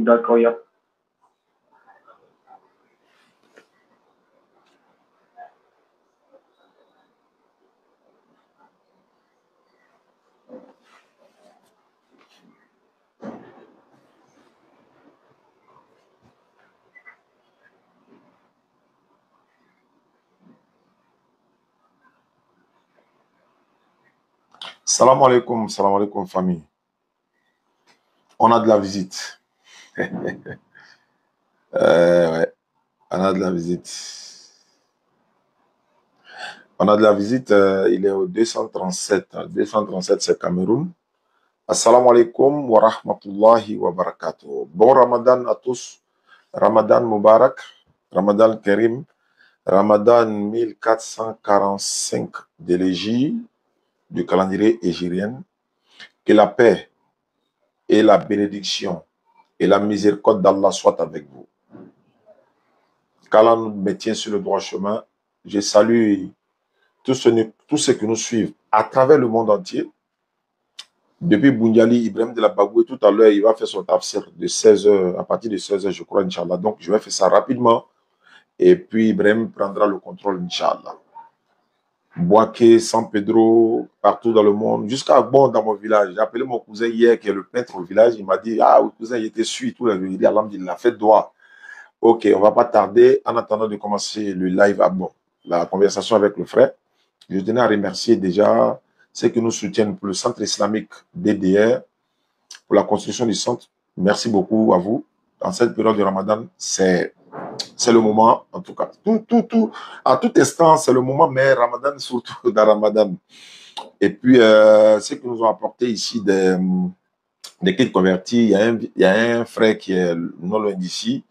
D'accord, Salam alaikum famille. On a de la visite. Ouais, on a de la visite. On a de la visite, il est au 237. 237, c'est Cameroun. Assalamu alaikum wa rahmatullahi wa barakatuh. Bon Ramadan à tous. Ramadan Mubarak. Ramadan Karim. Ramadan 1445 de l'Égypte, du calendrier égyrien. Que la paix et la bénédiction et la miséricorde d'Allah soient avec vous. Qu'Allah nous maintient sur le droit chemin. Je salue tous ceux qui nous suivent à travers le monde entier. Depuis Bundiali, Ibrahim de la Bagoué, tout à l'heure, il va faire son tafsir de 16h, à partir de 16h, je crois, Inch'Allah. Donc, je vais faire ça rapidement. Et puis, Ibrahim prendra le contrôle, Inch'Allah. Boaké, San Pedro, partout dans le monde, jusqu'à bon dans mon village. J'ai appelé mon cousin hier, qui est le peintre au village. Il m'a dit, ah, cousin, il était su, tout. Il dit, Alhamdulillah, faites droit. Ok, on va pas tarder. En attendant de commencer le live, la conversation avec le frère, je tenais à remercier déjà ceux qui nous soutiennent pour le centre islamique DDR, pour la construction du centre. Merci beaucoup à vous. Dans cette période de Ramadan, c'est le moment, en tout cas. À tout instant, c'est le moment, mais Ramadan, surtout dans Ramadan. Et puis, ceux qui nous ont apporté ici des kits convertis, il y a un frère qui est non loin d'ici.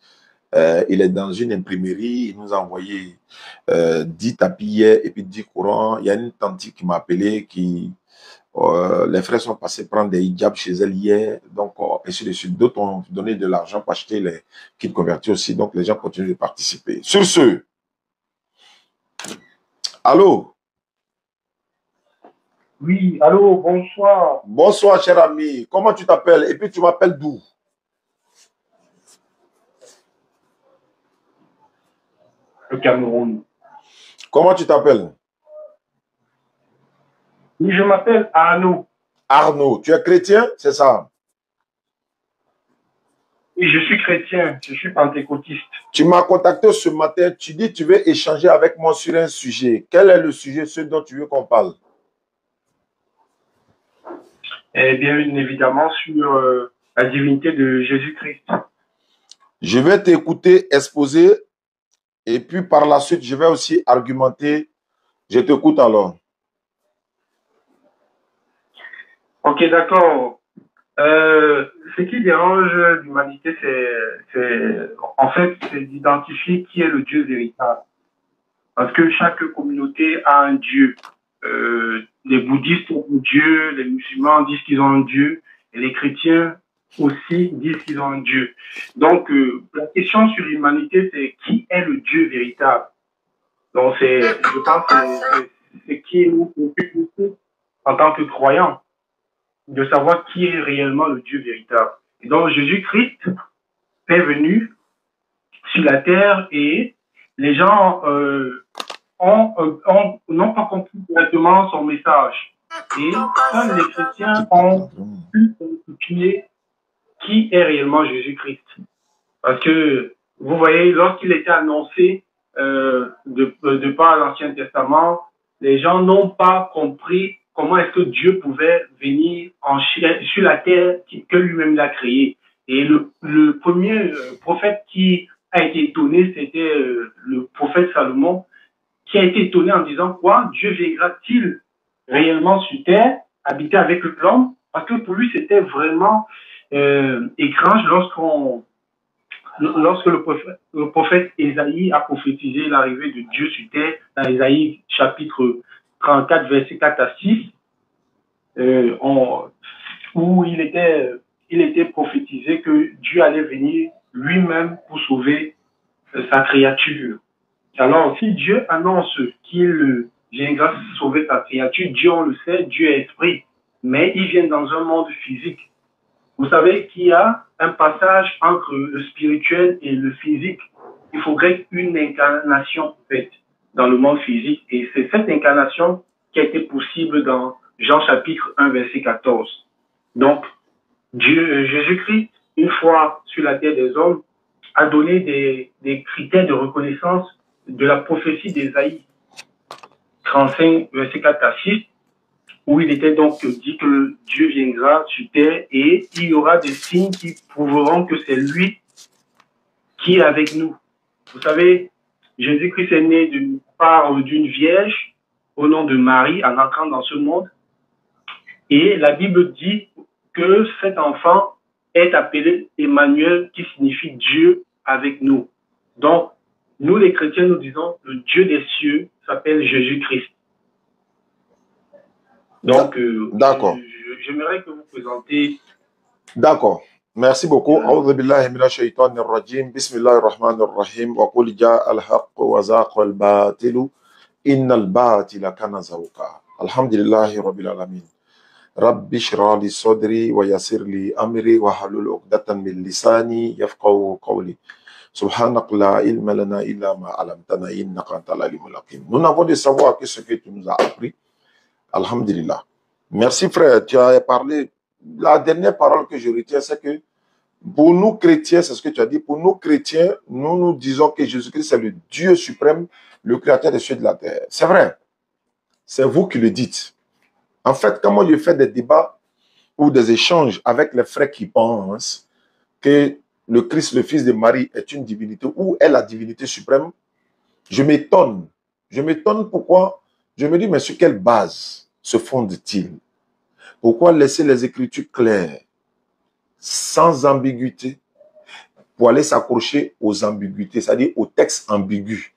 Il est dans une imprimerie, il nous a envoyé 10 tapis hier et puis 10 courants. Il y a une tante qui m'a appelé, les frères sont passés prendre des hijabs chez elle hier, donc ainsi de suite. D'autres ont donné de l'argent pour acheter les kits convertis aussi, donc les gens continuent de participer. Sur ce, allô? Oui, allô, bonsoir. Bonsoir, cher ami. Comment tu t'appelles? Et puis tu m'appelles d'où? Le Cameroun. Comment tu t'appelles? Oui, je m'appelle Arnaud. Arnaud. Tu es chrétien, c'est ça? Oui, je suis chrétien, je suis pentecôtiste. Tu m'as contacté ce matin, tu dis que tu veux échanger avec moi sur un sujet. Quel est le sujet, ce dont tu veux qu'on parle? Eh bien évidemment, sur la divinité de Jésus-Christ. Je vais t'écouter exposer et puis par la suite, je vais aussi argumenter. Je t'écoute alors. Ok, d'accord. Ce qui dérange l'humanité, c'est d'identifier qui est le Dieu véritable. Parce que chaque communauté a un Dieu. Les bouddhistes ont un Dieu, les musulmans disent qu'ils ont un Dieu, et les chrétiens aussi disent qu'ils ont un Dieu. Donc, la question sur l'humanité, c'est qui est le Dieu véritable? Donc, je pense que c'est qui nous préoccupe en tant que croyants, de savoir qui est réellement le Dieu véritable. Et donc, Jésus-Christ est venu sur la terre et les gens n'ont pas compris directement son message. Et quand les chrétiens ont pu identifier qui est réellement Jésus-Christ. Parce que, vous voyez, lorsqu'il était annoncé de par l'Ancien Testament, les gens n'ont pas compris comment est-ce que Dieu pouvait venir sur la terre que lui-même l'a créée. Et le premier prophète qui a été étonné, c'était le prophète Salomon, qui a été étonné en disant quoi, Dieu viendra-t-il réellement sur terre, habiter avec l'homme? Parce que pour lui, c'était vraiment étrange lorsque le prophète Ésaïe a prophétisé l'arrivée de Dieu sur terre, dans Ésaïe chapitre 34, verset 4 à 6, où il était prophétisé que Dieu allait venir lui-même pour sauver sa créature. Alors, si Dieu annonce qu'il viendra sauver sa créature, Dieu, on le sait, Dieu est esprit, mais il vient dans un monde physique. Vous savez qu'il y a un passage entre le spirituel et le physique. Il faudrait une incarnation faite dans le monde physique. Et c'est cette incarnation qui a été possible dans Jean chapitre 1, verset 14. Donc, Jésus-Christ, une fois sur la terre des hommes, a donné des critères de reconnaissance de la prophétie d'Ésaïe 35, verset 4 à 6, où il était donc dit que Dieu viendra sur terre et il y aura des signes qui prouveront que c'est lui qui est avec nous. Vous savez, Jésus-Christ est né d'une vierge au nom de Marie en entrant dans ce monde. Et la Bible dit que cet enfant est appelé Emmanuel, qui signifie Dieu avec nous. Donc, nous les chrétiens, nous disons le Dieu des cieux s'appelle Jésus-Christ. Donc, d'accord. J'aimerais que vous présentez. D'accord. Merci beaucoup. A'udhu billahi minash shaitanir rajim. Bismillahir rahmanir rahim. Wa qul ja'a al-haqq wa zaqa al-batilu. Innal batila kana zahuqa. Alhamdulillahi rabbil alamin. Rabbi shrah li sadri wa yassir li amri wa halul 'uqdatan min lisani yafqahu qawli. Subhanak la ilma lana illa ma 'allamtana innaka antal alimul hakim. Nous n'avons de savoir que ce que tu nous as appris. Alhamdulillah. Merci frère, tu as parlé. La dernière parole que je retiens, c'est que pour nous chrétiens, c'est ce que tu as dit, pour nous chrétiens, nous disons que Jésus-Christ est le Dieu suprême, le créateur des cieux et de la terre. C'est vrai. C'est vous qui le dites. En fait, quand moi je fais des débats ou des échanges avec les frères qui pensent que le Christ, le Fils de Marie, est une divinité ou est la divinité suprême, je m'étonne. Je m'étonne pourquoi. Je me dis, mais sur quelle base se fonde-t-il? Pourquoi laisser les Écritures claires, sans ambiguïté, pour aller s'accrocher aux ambiguïtés, c'est-à-dire aux textes ambigus?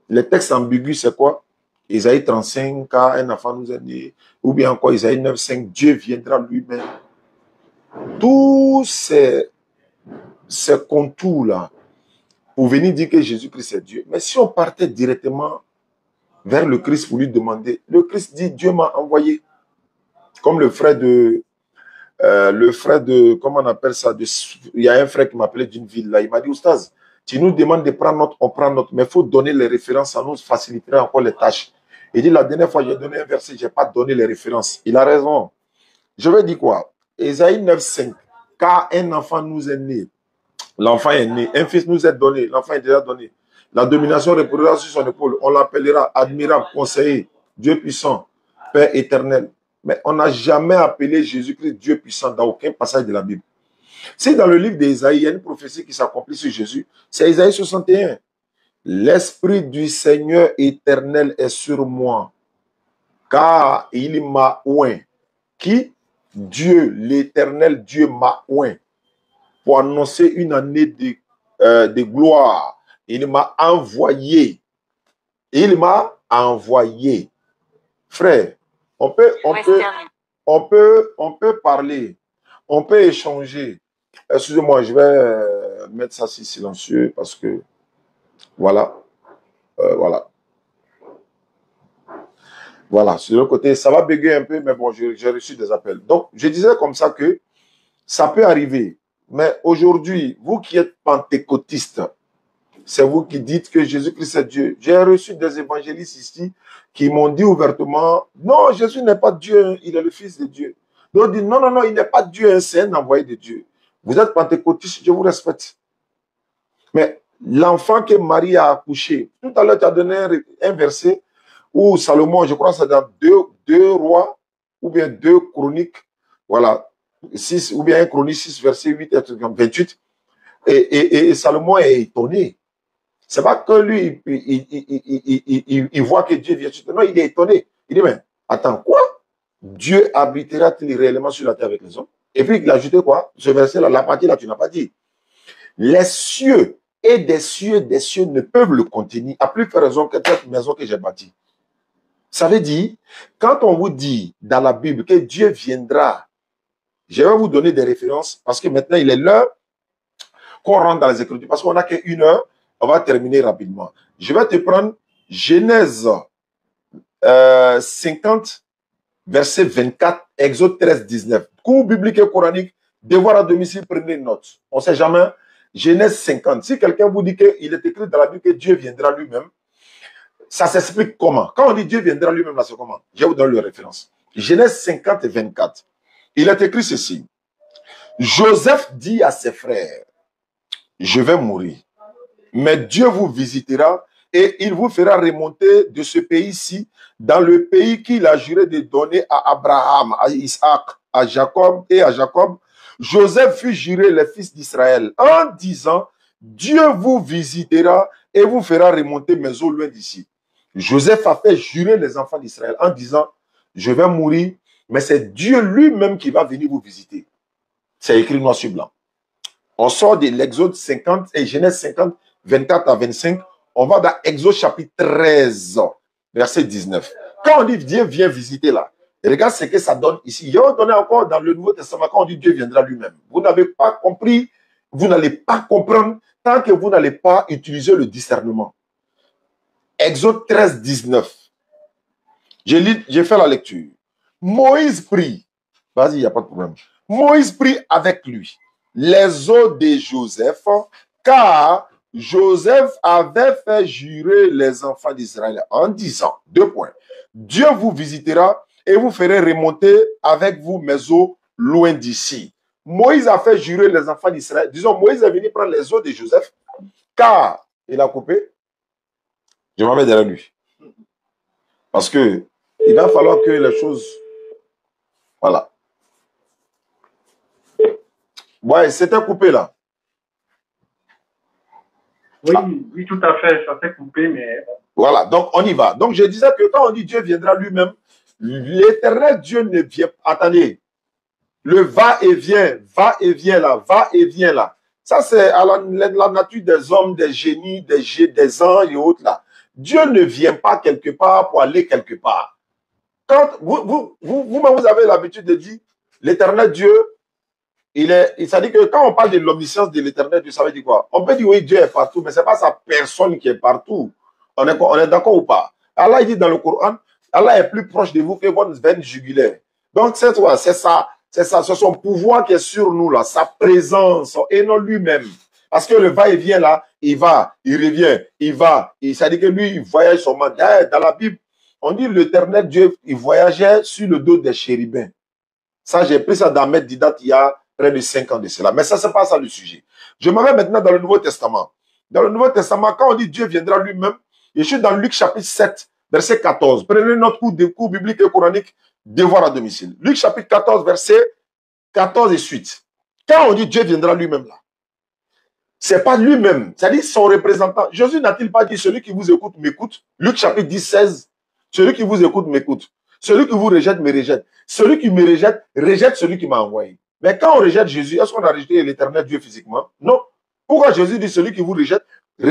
Les textes ambigus, c'est quoi? Isaïe 35, car un enfant nous a né, ou bien encore Isaïe 9, 5, Dieu viendra lui-même. Tous ces contours-là, pour venir dire que Jésus-Christ est Dieu. Mais si on partait directement vers le Christ pour lui demander, le Christ dit, Dieu m'a envoyé. Comme le frère de, comment on appelle ça, il y a un frère qui m'appelait d'une ville là, il m'a dit, Oustaz, tu nous demandes de prendre note, on prend note, mais il faut donner les références, ça nous faciliterait encore les tâches. Il dit, la dernière fois, j'ai donné un verset, je n'ai pas donné les références. Il a raison. Je vais dire quoi? Ésaïe 9, 5, car un enfant nous est né, l'enfant est né, un fils nous est donné, l'enfant est déjà donné. La domination reposera sur son épaule, on l'appellera admirable, conseiller, Dieu puissant, Père éternel. Mais on n'a jamais appelé Jésus-Christ Dieu puissant dans aucun passage de la Bible. Si dans le livre d'Ésaïe, il y a une prophétie qui s'accomplit sur Jésus, c'est Ésaïe 61. L'Esprit du Seigneur éternel est sur moi, car il m'a oint. Qui? Dieu, l'éternel Dieu m'a oint pour annoncer une année de gloire. Il m'a envoyé. Il m'a envoyé. Frère, on peut parler, on peut échanger. Excusez-moi, je vais mettre ça si silencieux parce que voilà, voilà. Voilà, sur le côté, ça va bégayer un peu, mais bon, j'ai reçu des appels. Donc, je disais comme ça que ça peut arriver. Mais aujourd'hui, vous qui êtes pentecôtistes, c'est vous qui dites que Jésus-Christ est Dieu. J'ai reçu des évangélistes ici qui m'ont dit ouvertement, non, Jésus n'est pas Dieu, il est le Fils de Dieu. D'autres disent, non, non, non, il n'est pas Dieu, c'est un envoyé de Dieu. Vous êtes pentecôtiste, je vous respecte. Mais l'enfant que Marie a accouché, tout à l'heure, tu as donné un verset où Salomon, je crois que c'est dans deux rois, ou bien 2 chroniques, voilà, 6, ou bien 1 chronique 6, verset 8 et 28. Et Salomon est étonné. C'est pas que lui, il voit que Dieu vient sur terre. Non, il est étonné. Il dit, mais attends, quoi? Dieu habitera-t-il réellement sur la terre avec les hommes? Et puis il a ajouté quoi? Ce verset-là, la partie là, tu n'as pas dit. Les cieux et des cieux ne peuvent le contenir, à plus faire raison que cette maison que j'ai bâtie. Ça veut dire, quand on vous dit dans la Bible que Dieu viendra, je vais vous donner des références parce que maintenant il est l'heure qu'on rentre dans les Écritures. Parce qu'on n'a qu'une heure, on va terminer rapidement. Je vais te prendre Genèse 50, verset 24, Exode 13, 19. Cours biblique et coranique, Devoir à domicile, prenez une note. On ne sait jamais. Genèse 50. Si quelqu'un vous dit qu'il est écrit dans la Bible que Dieu viendra lui-même, ça s'explique comment? Quand on dit Dieu viendra lui-même, là, c'est comment? Je vous donne la référence. Genèse 50 et 24. Il est écrit ceci. Joseph dit à ses frères, je vais mourir, mais Dieu vous visitera et il vous fera remonter de ce pays-ci dans le pays qu'il a juré de donner à Abraham, à Isaac, à Jacob et à Jacob. Joseph fut juré les fils d'Israël en disant, Dieu vous visitera et vous fera remonter mes eaux loin d'ici. Joseph a fait jurer les enfants d'Israël en disant, je vais mourir, mais c'est Dieu lui-même qui va venir vous visiter. C'est écrit noir sur blanc. On sort de l'Exode 50 et Genèse 50, 24 à 25. On va dans Exode chapitre 13, verset 19. Quand on dit Dieu vient visiter là, regarde ce que ça donne ici. Il y a donné encore dans le Nouveau Testament quand on dit Dieu viendra lui-même. Vous n'avez pas compris, vous n'allez pas comprendre tant que vous n'allez pas utiliser le discernement. Exode 13, 19. J'ai fait la lecture. Moïse prie. Vas-y, il n'y a pas de problème. Moïse prie avec lui les eaux de Joseph, car Joseph avait fait jurer les enfants d'Israël en disant, 2 points, Dieu vous visitera et vous ferez remonter avec vous mes eaux loin d'ici. Moïse a fait jurer les enfants d'Israël. Disons, Moïse est venu prendre les eaux de Joseph, car il a coupé. Je m'en vais derrière lui. Parce que il va falloir que les choses... Voilà. Ouais, c'était coupé là. Oui, oui, tout à fait, ça s'est coupé, mais... Voilà, donc on y va. Donc je disais que quand on dit Dieu viendra lui-même, l'éternel Dieu ne vient pas. Attendez, le va-et-vient là, va-et-vient là. Ça, c'est à la nature des hommes, des génies, des anges et autres là. Dieu ne vient pas quelque part pour aller quelque part. Quand vous-même, vous avez l'habitude de dire, l'éternel Dieu, ça dit que quand on parle de l'omniscience de l'éternel Dieu, ça veut dire quoi? On peut dire oui, Dieu est partout, mais ce n'est pas sa personne qui est partout. On est d'accord ou pas? Allah il dit dans le Coran, Allah est plus proche de vous que votre veine jugulaire. Donc c'est ça, c'est son pouvoir qui est sur nous là, sa présence et non lui-même. Parce que le va-et-vient là, il va, il revient, il va. Ça dit que lui, il voyage son mandat. Dans la Bible, on dit l'éternel Dieu, il voyageait sur le dos des chérubins. Ça, j'ai pris ça dans Ahmed Didat il y a près de 5 ans de cela. Mais ça, c'est pas ça le sujet. Je m'en vais maintenant dans le Nouveau Testament. Dans le Nouveau Testament, quand on dit Dieu viendra lui-même, je suis dans Luc chapitre 7, verset 14. Prenez notre cours biblique et coranique, devoir à domicile. Luc chapitre 14, verset 14 et suite. Quand on dit Dieu viendra lui-même là, c'est pas lui-même, c'est-à-dire son représentant. Jésus n'a-t-il pas dit celui qui vous écoute m'écoute? Luc chapitre 10, 16. Celui qui vous écoute m'écoute. Celui qui vous rejette me rejette. Celui qui me rejette, rejette celui qui m'a envoyé. Mais quand on rejette Jésus, est-ce qu'on a rejeté l'éternel Dieu physiquement? Non. Pourquoi Jésus dit celui qui vous rejette, me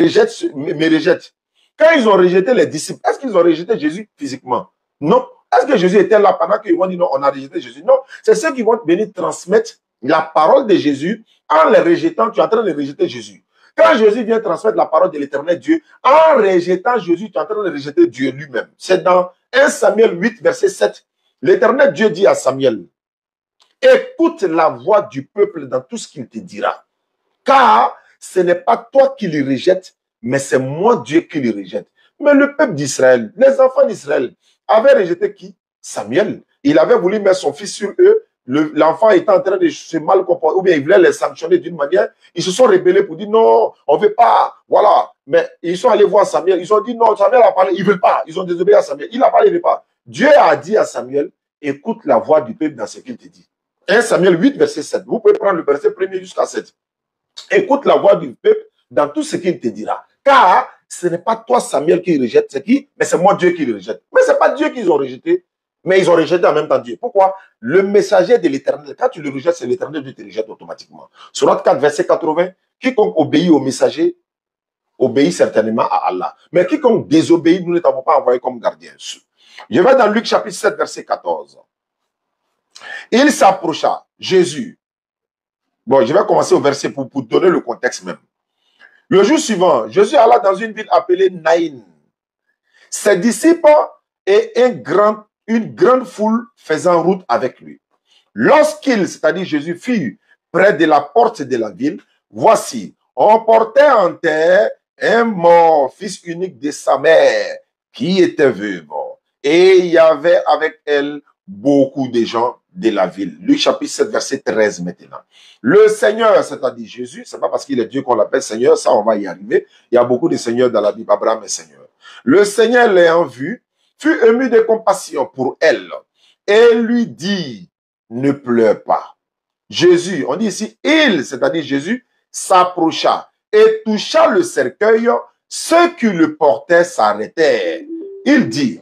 rejette? Quand ils ont rejeté les disciples, est-ce qu'ils ont rejeté Jésus physiquement? Non. Est-ce que Jésus était là pendant qu'ils vont dire non, on a rejeté Jésus? Non. C'est ceux qui vont venir transmettre la parole de Jésus. En les rejetant, tu es en train de rejeter Jésus. Quand Jésus vient transmettre la parole de l'éternel Dieu, en rejetant Jésus, tu es en train de rejeter Dieu lui-même. C'est dans 1 Samuel 8, verset 7. L'éternel Dieu dit à Samuel, écoute la voix du peuple dans tout ce qu'il te dira. Car ce n'est pas toi qui le rejettes, mais c'est moi Dieu qui le rejette. Mais le peuple d'Israël, les enfants d'Israël, avaient rejeté qui? Samuel. Il avait voulu mettre son fils sur eux. L'enfant était en train de se mal comporter, ou bien il voulait les sanctionner d'une manière. Ils se sont rébellés pour dire non, on ne veut pas. Voilà. Mais ils sont allés voir Samuel. Ils ont dit non, Samuel a parlé, ils ne veulent pas. Ils ont désobéi à Samuel. Il a parlé, il ne veut pas. Dieu a dit à Samuel, écoute la voix du peuple dans ce qu'il te dit. 1 Samuel 8, verset 7. Vous pouvez prendre le verset 1er jusqu'à 7. Écoute la voix du peuple dans tout ce qu'il te dira. Car ce n'est pas toi, Samuel, qui rejette. C'est qui? Mais c'est moi, Dieu, qui le rejette. Mais ce n'est pas Dieu qu'ils ont rejeté. Mais ils ont rejeté en même temps Dieu. Pourquoi? Le messager de l'éternel, quand tu le rejettes, c'est l'éternel, Dieu te rejette automatiquement. Surat 4, verset 80, quiconque obéit au messager, obéit certainement à Allah. Mais quiconque désobéit, nous ne t'avons pas envoyé comme gardien. Je vais dans Luc chapitre 7, verset 14. Il s'approcha, Jésus. Bon, je vais commencer au verset pour donner le contexte même. Le jour suivant, Jésus alla dans une ville appelée Naïn. Ses disciples et une grande foule faisant route avec lui. Lorsqu'il, c'est-à-dire Jésus, fut près de la porte de la ville, voici, on portait en terre un mort, fils unique de sa mère, qui était veuve. Et il y avait avec elle beaucoup de gens de la ville. Luc chapitre 7, verset 13 maintenant. Le Seigneur, c'est-à-dire Jésus, c'est pas parce qu'il est Dieu qu'on l'appelle Seigneur, ça on va y arriver. Il y a beaucoup de seigneurs dans la Bible, Abraham est Seigneur. Le Seigneur l'ayant vu, fut ému de compassion pour elle et lui dit, ne pleure pas. Jésus, on dit ici, il, c'est-à-dire Jésus, s'approcha et toucha le cercueil. Ceux qui le portaient s'arrêtèrent. Il dit,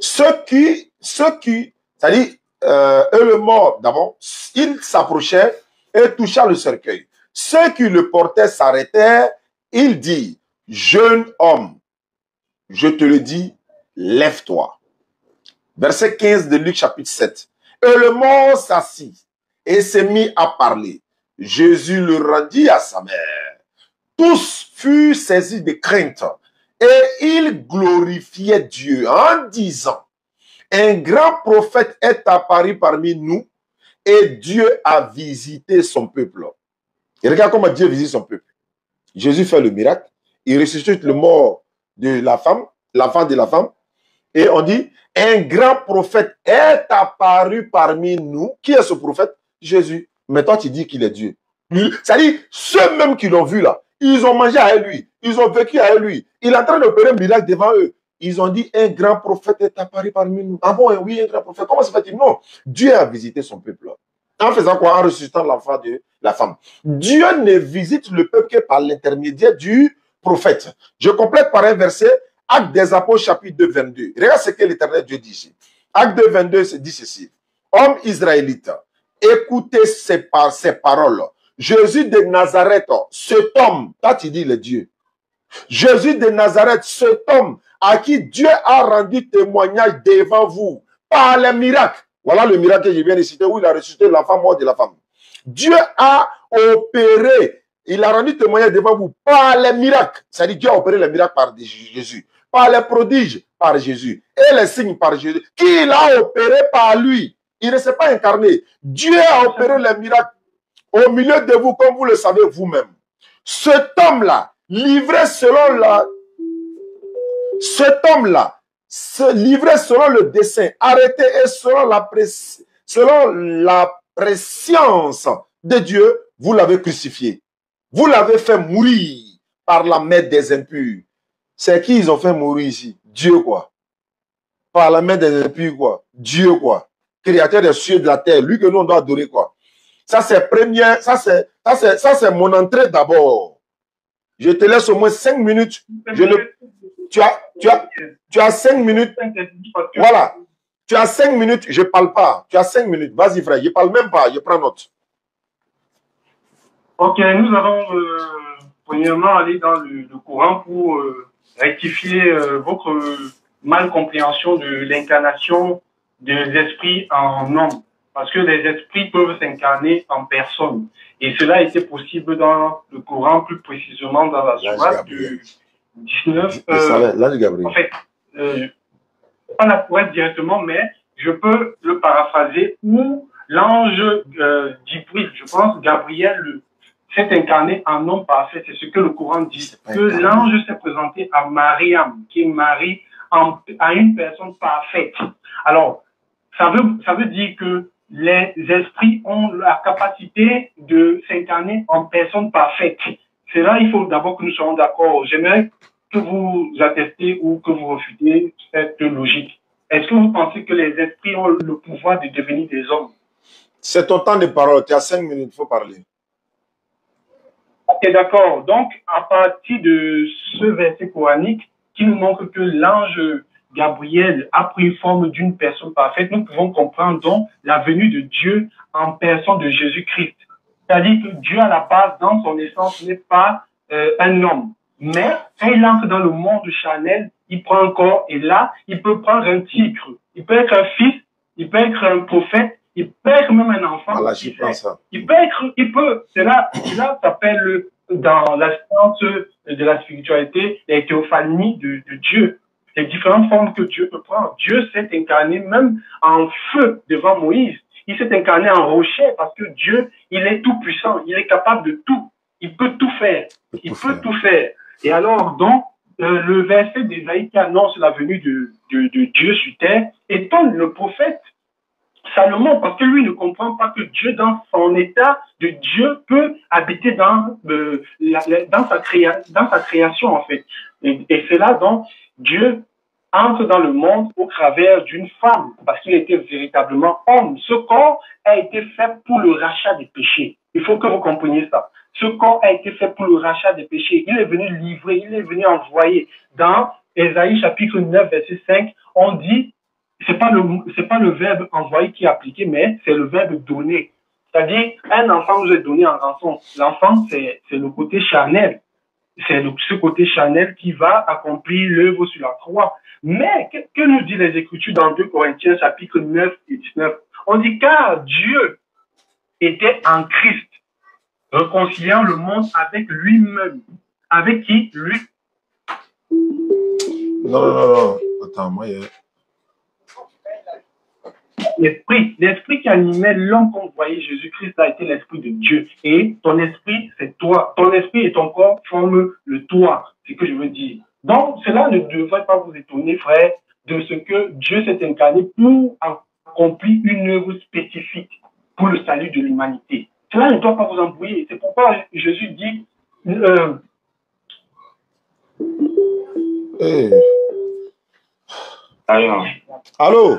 ceux qui, c'est-à-dire, le mort, d'abord, il s'approchait et toucha le cercueil. Ceux qui le portaient s'arrêtèrent. Il dit, jeune homme, je te le dis, lève-toi. Verset 15 de Luc chapitre 7. Et le mort s'assit et s'est mis à parler. Jésus le rendit à sa mère. Tous furent saisis de crainte et ils glorifiaient Dieu en disant, un grand prophète est apparu parmi nous et Dieu a visité son peuple. Et regarde comment Dieu visite son peuple. Jésus fait le miracle, il ressuscite le mort de la femme, l'enfant de la femme, et on dit, un grand prophète est apparu parmi nous. Qui est ce prophète? Jésus. Mais toi, tu dis qu'il est Dieu. C'est-à-dire, ceux mêmes qui l'ont vu là, ils ont mangé avec lui, ils ont vécu avec lui. Il est en train d'opérer un miracle devant eux. Ils ont dit, un grand prophète est apparu parmi nous. Ah bon, oui, un grand prophète. Comment se fait-il? Non, Dieu a visité son peuple. En faisant quoi? En ressuscitant l'enfant de la femme. Dieu ne visite le peuple que par l'intermédiaire du prophète. Je complète par un verset. Actes des Apôtres, chapitre 2, 22. Regarde ce que l'Éternel Dieu dit ici. Acte 2, 22 dit ceci. Homme israélite, écoutez ces paroles. Jésus de Nazareth, cet homme, là tu dis le Dieu. Jésus de Nazareth, cet homme à qui Dieu a rendu témoignage devant vous par les miracles. Voilà le miracle que je viens de citer où il a ressuscité l'enfant mort de la femme. Dieu a opéré, il a rendu témoignage devant vous par les miracles. C'est-à-dire Dieu a opéré les miracles par Jésus. Par les prodiges par Jésus et les signes par Jésus, qu'il a opéré par lui. Il ne s'est pas incarné. Dieu a opéré les miracles au milieu de vous, comme vous le savez vous-même. Cet homme-là, livré selon livré selon le dessein, arrêté et selon la préscience de Dieu, vous l'avez crucifié. Vous l'avez fait mourir par la main des impurs. C'est qui ils ont fait mourir ici? Dieu, quoi. Par la main des impurs, quoi. Dieu, quoi. Créateur des cieux et de la terre. Lui que nous, on doit adorer, quoi. Ça, c'est première. Ça, c'est mon entrée d'abord. Je te laisse au moins 5 minutes. Tu as 5 minutes. Voilà. Tu as 5 minutes. Je ne parle pas. Tu as 5 minutes. Vas-y, frère. Je ne parle même pas. Je prends note. Ok, nous allons premièrement aller dans le courant pour rectifier votre mal-compréhension de l'incarnation des esprits en homme. Parce que les esprits peuvent s'incarner en personne. Et cela a été possible dans le Coran, plus précisément dans la sourate du 19. En fait, pas la sourate directement, mais je peux le paraphraser où l'ange Djibril, je pense, Gabriel, s'est incarné en homme parfait. C'est ce que le Coran dit. Que l'ange s'est présenté à Mariam, qui est Marie, à une personne parfaite. Alors, ça veut dire que les esprits ont la capacité de s'incarner en personne parfaite. C'est là, il faut d'abord que nous soyons d'accord. J'aimerais que vous attestez ou que vous refutez cette logique. Est-ce que vous pensez que les esprits ont le pouvoir de devenir des hommes? C'est ton temps de parole. Tu as 5 minutes, il faut parler. Ok, d'accord. Donc, à partir de ce verset coranique qui nous montre que l'ange Gabriel a pris forme d'une personne parfaite, nous pouvons comprendre donc la venue de Dieu en personne de Jésus-Christ. C'est-à-dire que Dieu, à la base, dans son essence, n'est pas un homme. Mais quand il entre dans le monde charnel, il prend un corps et là, il peut prendre un titre. Il peut être un fils, il peut être un prophète, il peut être même un enfant. Voilà, j'y pense. Cela s'appelle dans la science de la spiritualité, la théophanie de Dieu. Les différentes formes que Dieu peut prendre. Dieu s'est incarné même en feu devant Moïse. il s'est incarné en rocher parce que Dieu, il est tout puissant, il est capable de tout. Il peut tout faire. Il peut tout faire. Et alors, donc, le verset d'Ésaïe qui annonce la venue de Dieu sur terre étonne le prophète Salomon, parce que lui ne comprend pas que Dieu, dans son état de Dieu, peut habiter dans sa création, en fait. Et c'est là, donc, Dieu entre dans le monde au travers d'une femme, parce qu'il était véritablement homme. Ce corps a été fait pour le rachat des péchés. Il faut que vous compreniez ça. Ce corps a été fait pour le rachat des péchés. Il est venu livrer, il est venu envoyer. Dans Ésaïe chapitre 9, verset 5, on dit, c'est pas le verbe envoyer qui est appliqué, mais c'est le verbe donner. C'est-à-dire, un enfant nous est donné en rançon. L'enfant, c'est le côté charnel. C'est ce côté charnel qui va accomplir l'œuvre sur la croix. Mais, que nous dit les Écritures dans 2 Corinthiens, chapitre 9 et 19? On dit, car Dieu était en Christ, réconciliant le monde avec lui-même. Avec qui? Lui. Non. Attends, moi, L'esprit qui animait l'homme qu'on voyait Jésus-Christ a été l'esprit de Dieu. Et ton esprit, c'est toi. Ton esprit et ton corps forment le toi. C'est ce que je veux dire. Donc, cela ne devrait pas vous étonner, frère, de ce que Dieu s'est incarné pour accomplir une œuvre spécifique pour le salut de l'humanité. Cela ne doit pas vous embrouiller. C'est pourquoi Jésus dit... Allô?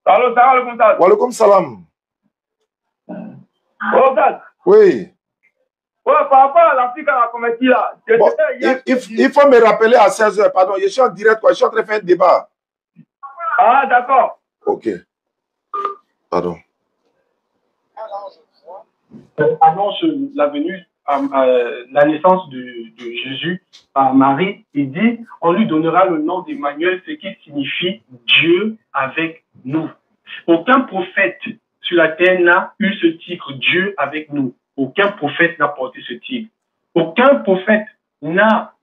Allô, salam alaikum. Wa alaikum salam. Oh, dad. Oui. Ouais, par rapport à l'Afrique, à la comédie là. Bon, il faut me rappeler à 16h, pardon. Je suis en direct, quoi. Je suis en train de faire un débat. Ah, d'accord. Ok. Pardon. Annonce la venue, la naissance de Jésus à Marie. Il dit, on lui donnera le nom d'Emmanuel, ce qui signifie Dieu avec nous. Aucun prophète sur la terre n'a eu ce titre, Dieu avec nous. Aucun prophète n'a porté ce titre. Aucun prophète n'a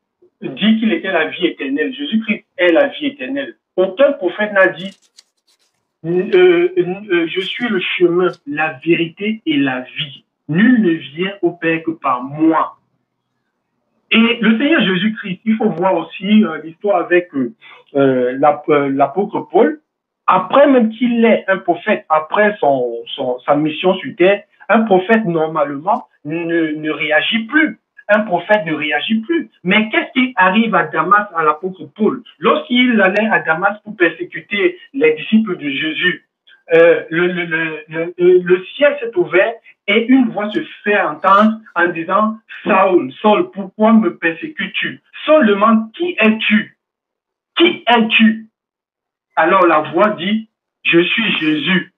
dit qu'il était la vie éternelle. Jésus-Christ est la vie éternelle. Aucun prophète n'a dit je suis le chemin, la vérité et la vie. Nul ne vient au Père que par moi. Et le Seigneur Jésus-Christ, il faut voir aussi l'histoire avec l'apôtre Paul. Après même qu'il est un prophète, après sa mission sur terre, un prophète normalement ne réagit plus. Un prophète ne réagit plus. Mais qu'est-ce qui arrive à Damas, à l'apôtre Paul? Lorsqu'il allait à Damas pour persécuter les disciples de Jésus, le ciel s'est ouvert et une voix se fait entendre en disant « Saul, Saul, pourquoi me persécutes-tu » Saul demande « Qui es-tu » Qui es-tu? Alors la voix dit « Je suis Jésus.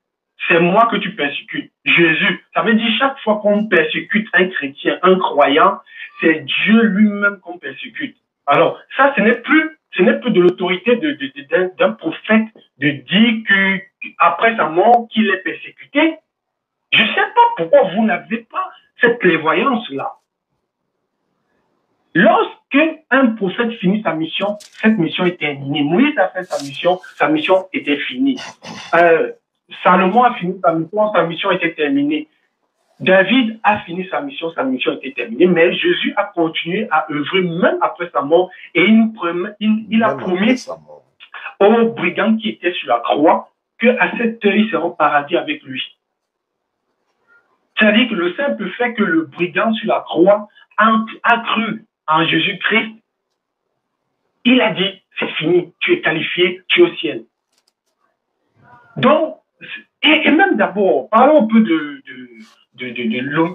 C'est moi que tu persécutes. » Jésus. Ça veut dire chaque fois qu'on persécute un chrétien, un croyant, c'est Dieu lui-même qu'on persécute. Alors, ça, ce n'est plus de l'autorité d'un prophète de dire qu'après sa mort, qu'il est persécuté. Je ne sais pas pourquoi vous n'avez pas cette clairvoyance-là. Lorsque un prophète finit sa mission, cette mission est terminée. Moïse a fait sa mission était finie. Salomon a fini sa mission était terminée. David a fini sa mission était terminée. Mais Jésus a continué à œuvrer même après sa mort et il a promis aux brigands qui étaient sur la croix qu'à cette heure, ils seront au paradis avec lui. C'est-à-dire que le simple fait que le brigand sur la croix a cru en Jésus-Christ, il a dit, c'est fini, tu es qualifié, tu es au ciel. Donc, et même d'abord, parlons un peu de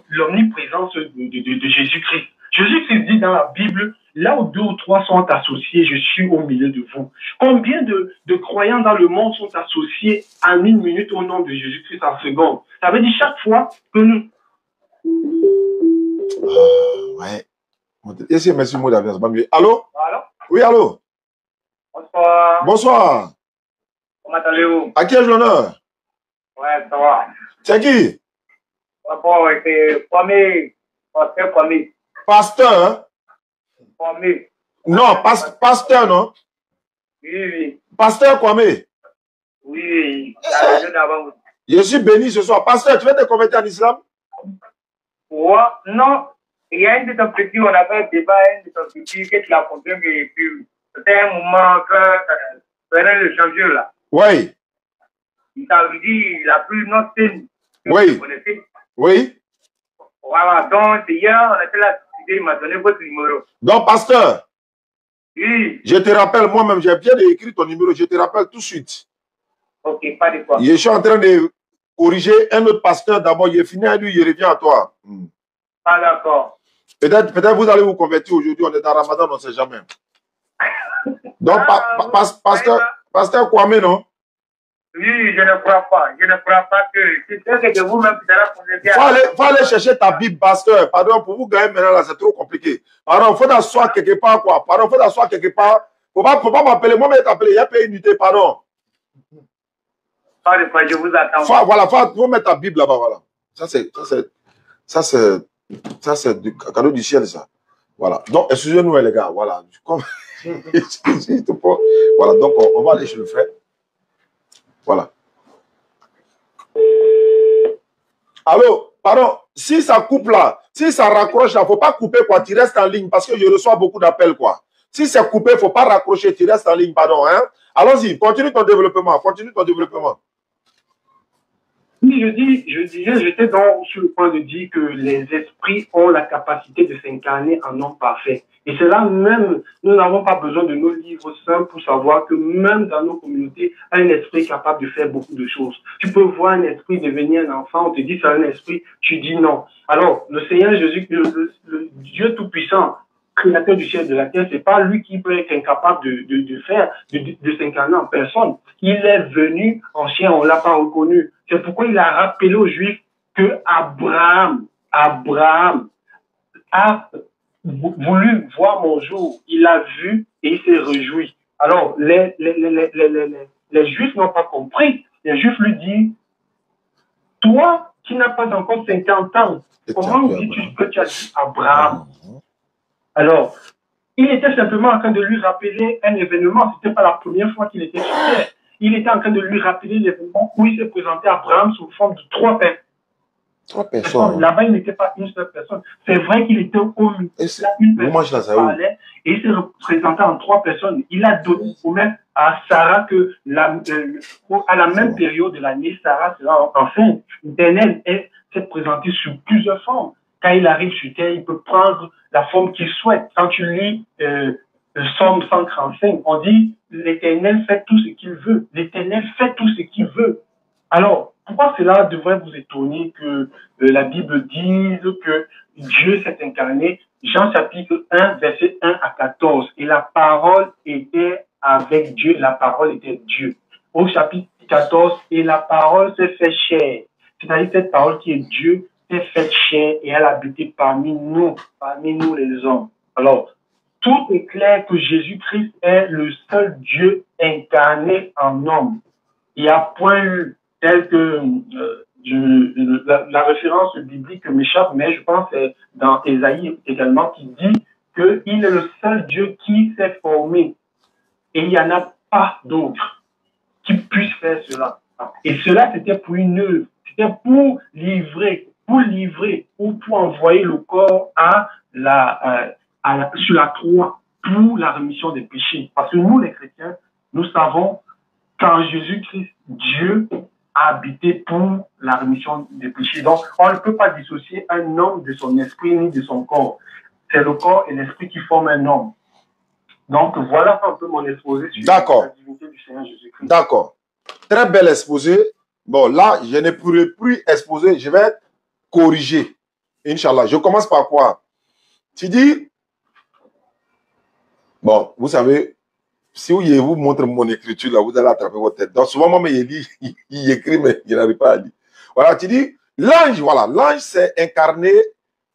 l'omniprésence de Jésus-Christ. Jésus-Christ dit dans la Bible, là où 2 ou 3 sont associés, je suis au milieu de vous. Combien de croyants dans le monde sont associés en 1 minute au nom de Jésus-Christ en seconde? Ça veut dire chaque fois que nous... Ouais. Essaye, merci, mot d'avis, c'est pas mieux. Allô? Allô? Oui, allô? Bonsoir. Bonsoir. Comment allez-vous? À qui ai-je l'honneur? Ouais, ça va. C'est qui? C'est Kwame. Pasteur Kwame. Pasteur, hein? Kwame. Non, pasteur, non? Oui. Pasteur Kwame. Oui. Je suis béni ce soir. Pasteur, tu veux te convertir en islam? Ouais, non. Il y a un de ton petit, on a fait un débat, un de ton petit, que tu as compris, et puis c'était un moment que le changer là. Oui. Il t'avait dit la plus nocturne. Oui. Oui. Voilà, donc hier, on était là, il m'a donné votre numéro. Donc, pasteur, oui. Je te rappelle, moi-même, j'ai bien écrit ton numéro, je te rappelle tout de suite. Ok, pas de quoi. Je suis en train de corriger un autre pasteur d'abord, il est fini à lui, il revient à toi. Ah, d'accord. Peut-être vous allez vous convertir aujourd'hui, on est dans Ramadan, on ne sait jamais. Donc, pasteur Kwame, non? Oui, je ne crois pas. Je ne crois pas que c'est que vous-même vous allez convertir. Faut aller chercher ta Bible, pasteur. Pardon, pour vous gagner maintenant, là, c'est trop compliqué. Pardon, il faut t'asseoir quelque part, quoi. Pardon, il faut t'asseoir quelque part. Faut pas m'appeler. Moi, je t'appeler. Il y a pas une unité, pardon. Pas de quoi, je vous attends. Voilà, faut mettre ta Bible là-bas, voilà. Ça, c'est du cadeau du ciel, ça. Voilà. Donc, excusez-nous, les gars. Voilà. Voilà, donc, on va aller chez le frère. Voilà. Allô, pardon, si ça coupe là, si ça raccroche là, il ne faut pas couper, quoi. Tu restes en ligne parce que je reçois beaucoup d'appels, quoi. Si c'est coupé, il ne faut pas raccrocher, tu restes en ligne, pardon. Hein? Allons-y, continue ton développement, continue ton développement. Oui, j'étais donc sur le point de dire que les esprits ont la capacité de s'incarner en homme parfait. Et c'est là même, nous n'avons pas besoin de nos livres simples pour savoir que même dans nos communautés, un esprit est capable de faire beaucoup de choses. Tu peux voir un esprit devenir un enfant, on te dit c'est un esprit, tu dis non. Alors, le Seigneur Jésus, le Dieu Tout-Puissant, créateur du ciel et de la terre, c'est pas lui qui peut être incapable de s'incarner en personne. Il est venu en chien, on l'a pas reconnu. C'est pourquoi il a rappelé aux Juifs que Abraham a voulu voir mon jour. Il l'a vu et il s'est réjoui. Alors, les Juifs n'ont pas compris. Les Juifs lui disent, toi qui n'as pas encore 50 ans, comment dis-tu que tu as dit Abraham? Alors, il était simplement en train de lui rappeler un événement. Ce n'était pas la première fois qu'il était sur terre. Il était en train de lui rappeler l'événement où il s'est présenté à Abraham sous forme de 3 personnes. 3 personnes. Là-bas, il n'était pas une seule personne. C'est vrai qu'il était au milieu. Une personne qui parlait et il s'est présenté en 3 personnes. Il a donné promesse à Sarah que à la même période de l'année, Sarah sera enceinte. L'Éternel s'est présenté sous plusieurs formes. Quand il arrive sur terre, il peut prendre la forme qu'il souhaite. Quand tu lis Somme 135, on dit l'Éternel fait tout ce qu'il veut. L'Éternel fait tout ce qu'il veut. Alors, pourquoi cela devrait vous étonner que la Bible dise que Dieu s'est incarné? Jean chapitre 1, verset 1 à 14. Et la parole était avec Dieu, la parole était Dieu. Au chapitre 14, et la parole s'est fait chair. C'est-à-dire cette parole qui est Dieu s'est faite chair et elle a habité parmi nous les hommes. Alors, tout est clair que Jésus-Christ est le seul Dieu incarné en homme. Il n'y a point eu tel que la référence biblique m'échappe, mais je pense que c'est dans Ésaïe également qui dit qu'il est le seul Dieu qui s'est formé. Et il n'y en a pas d'autre qui puisse faire cela. Et cela, c'était pour une œuvre. C'était pour livrer ou pour envoyer le corps sur la croix pour la rémission des péchés. Parce que nous, les chrétiens, nous savons qu'en Jésus-Christ, Dieu a habité pour la rémission des péchés. Donc, on ne peut pas dissocier un homme de son esprit ni de son corps. C'est le corps et l'esprit qui forment un homme. Donc, voilà un peu mon exposé sur la divinité du Seigneur Jésus-Christ. D'accord. Très bel exposé. Bon, là, je ne pourrai plus exposer. Je vais corriger. Inch'Allah. Je commence par quoi? Tu dis, bon, vous savez, si vous montre mon écriture, là, vous allez attraper votre tête. Donc, souvent, moi, il écrit, mais il n'arrive pas à lire. Voilà, tu dis, l'ange, voilà, l'ange s'est incarné,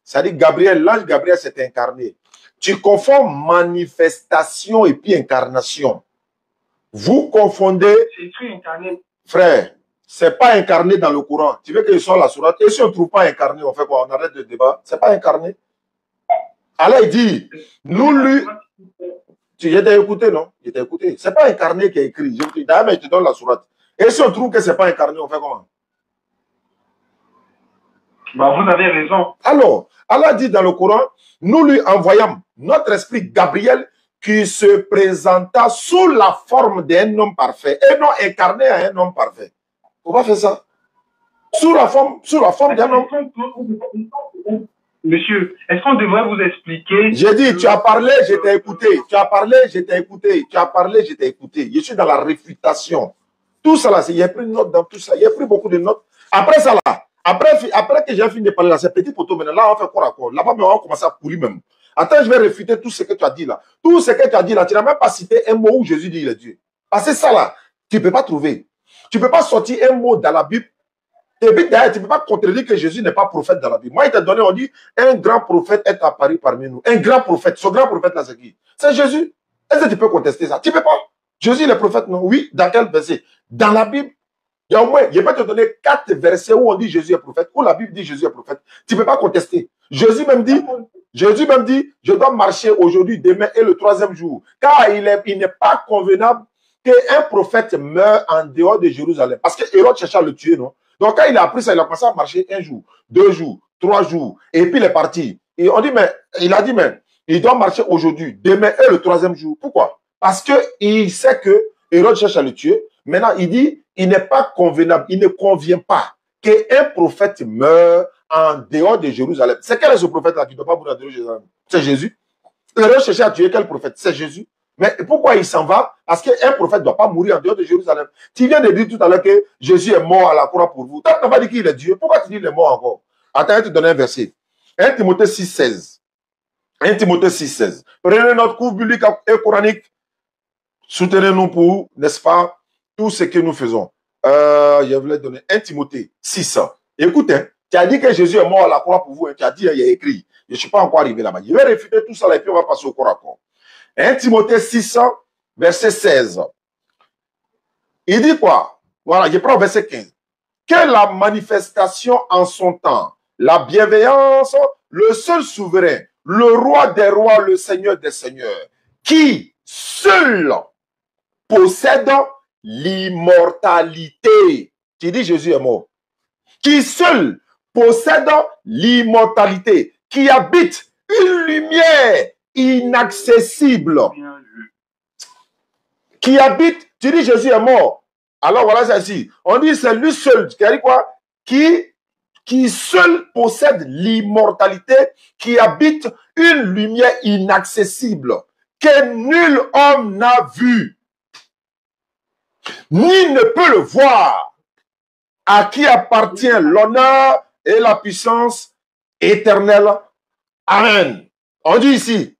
c'est-à-dire Gabriel, l'ange Gabriel s'est incarné. Tu confonds manifestation et puis incarnation. Vous confondez, frère, c'est pas incarné dans le Coran. Tu veux qu'il soit la sourate. Et si on ne trouve pas incarné, on fait quoi? On arrête le débat. C'est pas incarné. Allah, il dit, nous lui... Je t'ai écouté, non? Je t'ai écouté. C'est pas incarné qui est écrit. D'ailleurs, je te donne la sourate. Et si on trouve que c'est pas incarné, on fait comment? Bah, vous avez raison. Alors, Allah dit dans le Coran, nous lui envoyons notre esprit Gabriel qui se présenta sous la forme d'un homme parfait et non incarné à un homme parfait. On va faire ça. Sous la forme d'un homme. Monsieur, est-ce qu'on devrait vous expliquer? J'ai dit, tu as parlé, je t'ai écouté. Tu as parlé, je t'ai écouté. Tu as parlé, je t'ai écouté. Je suis dans la réfutation. Tout ça là, il y a pris une note dans tout ça. Il y a pris beaucoup de notes. Après ça là, après que j'ai fini de parler là, ces petits poteaux maintenant, là on fait quoi encore? Là-bas, on va commencer à courir même. Attends, je vais réfuter tout ce que tu as dit là. Tout ce que tu as dit là, tu n'as même pas cité un mot où Jésus dit il est Dieu. Parce que ça là, tu ne peux pas trouver. Tu ne peux pas sortir un mot dans la Bible. Et puis d'ailleurs, tu ne peux pas contredire que Jésus n'est pas prophète dans la Bible. Moi, il t'a donné, on dit, un grand prophète est apparu parmi nous. Un grand prophète. Ce grand prophète là, c'est qui? C'est Jésus. Est-ce que tu peux contester ça? Tu ne peux pas. Jésus est le prophète, non? Oui. Dans quel verset? Dans la Bible. Il y a au moins, je vais te donner 4 versets où on dit Jésus est prophète, où la Bible dit Jésus est prophète. Tu ne peux pas contester. Jésus même dit, je dois marcher aujourd'hui, demain et le 3e jour. Car il n'est pas convenable qu'un prophète meure en dehors de Jérusalem. Parce que Hérode cherchait à le tuer, non? Donc quand il a appris ça, il a commencé à marcher 1 jour, 2 jours, 3 jours. Et puis il est parti. Et on dit, mais, il a dit, mais, il doit marcher aujourd'hui, demain et le 3e jour. Pourquoi? Parce qu'il sait que Hérode cherche à le tuer. Maintenant, il dit, il n'est pas convenable, il ne convient pas qu'un prophète meure en dehors de Jérusalem. C'est quel est ce prophète-là qui ne doit pas mourir en dehors de Jérusalem? C'est Jésus. Hérode cherchait à tuer quel prophète? C'est Jésus. Mais pourquoi il s'en va? Parce qu'un prophète ne doit pas mourir en dehors de Jérusalem. Tu viens de dire tout à l'heure que Jésus est mort à la croix pour vous. Tu n'as pas dit qu'il est Dieu. Pourquoi tu dis qu'il est mort encore? Attends, je vais te donner un verset. 1 Timothée 6,16. 1 Timothée 6,16. Prenez notre cours biblique et coranique. Soutenez-nous pour, n'est-ce pas, tout ce que nous faisons. Je voulais donner 1 Timothée 6. Écoute, hein, tu as dit que Jésus est mort à la croix pour vous. Hein, tu as dit, il y a écrit. Je ne suis pas encore arrivé là-bas. Je vais réfuter tout ça là, et puis on va passer au corps à corps. 1 Timothée 6, verset 16. Il dit quoi? Voilà, je prends verset 15. Que la manifestation en son temps, la bienveillance, le seul souverain, le roi des rois, le seigneur des seigneurs, qui seul possède l'immortalité. Tu dis Jésus est mort. Qui seul possède l'immortalité, qui habite une lumière inaccessible, qui habite, tu dis Jésus est mort. Alors voilà ça ici. On dit c'est lui seul, qui a dit quoi? Qui seul possède l'immortalité, qui habite une lumière inaccessible, que nul homme n'a vu, ni ne peut le voir, à qui appartient l'honneur et la puissance éternelle. Amen. On dit ici,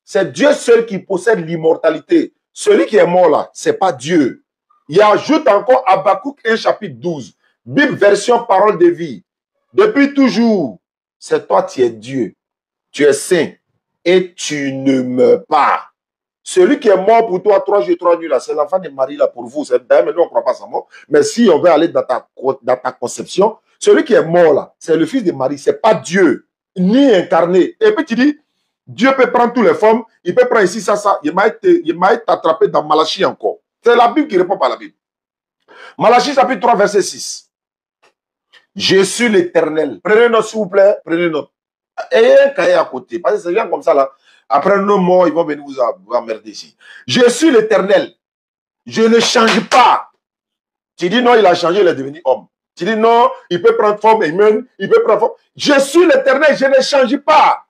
c'est Dieu seul qui possède l'immortalité. Celui qui est mort là, c'est pas Dieu. Il ajoute encore Habakkuk 1 chapitre 12. Bible version parole de vie. Depuis toujours, c'est toi qui es Dieu. Tu es saint et tu ne meurs pas. Celui qui est mort pour toi 3 jours et 3 nuits là, c'est l'enfant de Marie là pour vous. D'ailleurs, nous on ne croit pas à sa mort. Mais si on veut aller dans ta conception, celui qui est mort là, c'est le fils de Marie. C'est pas Dieu, ni incarné. Et puis tu dis, Dieu peut prendre toutes les formes. Il peut prendre ici ça. Il m'a été attrapé dans Malachie encore. C'est la Bible qui répond par la Bible. Malachie chapitre 3 verset 6. Je suis l'Éternel. Prenez note s'il vous plaît. Prenez note. Ayez un cahier à côté. Parce que c'est bien comme ça là. Après nos morts, ils vont venir vous emmerder ici. Je suis l'Éternel. Je ne change pas. Tu dis non, il a changé, il est devenu homme. Tu dis non, il peut prendre forme humaine, il peut prendre forme. Je suis l'Éternel, je ne change pas.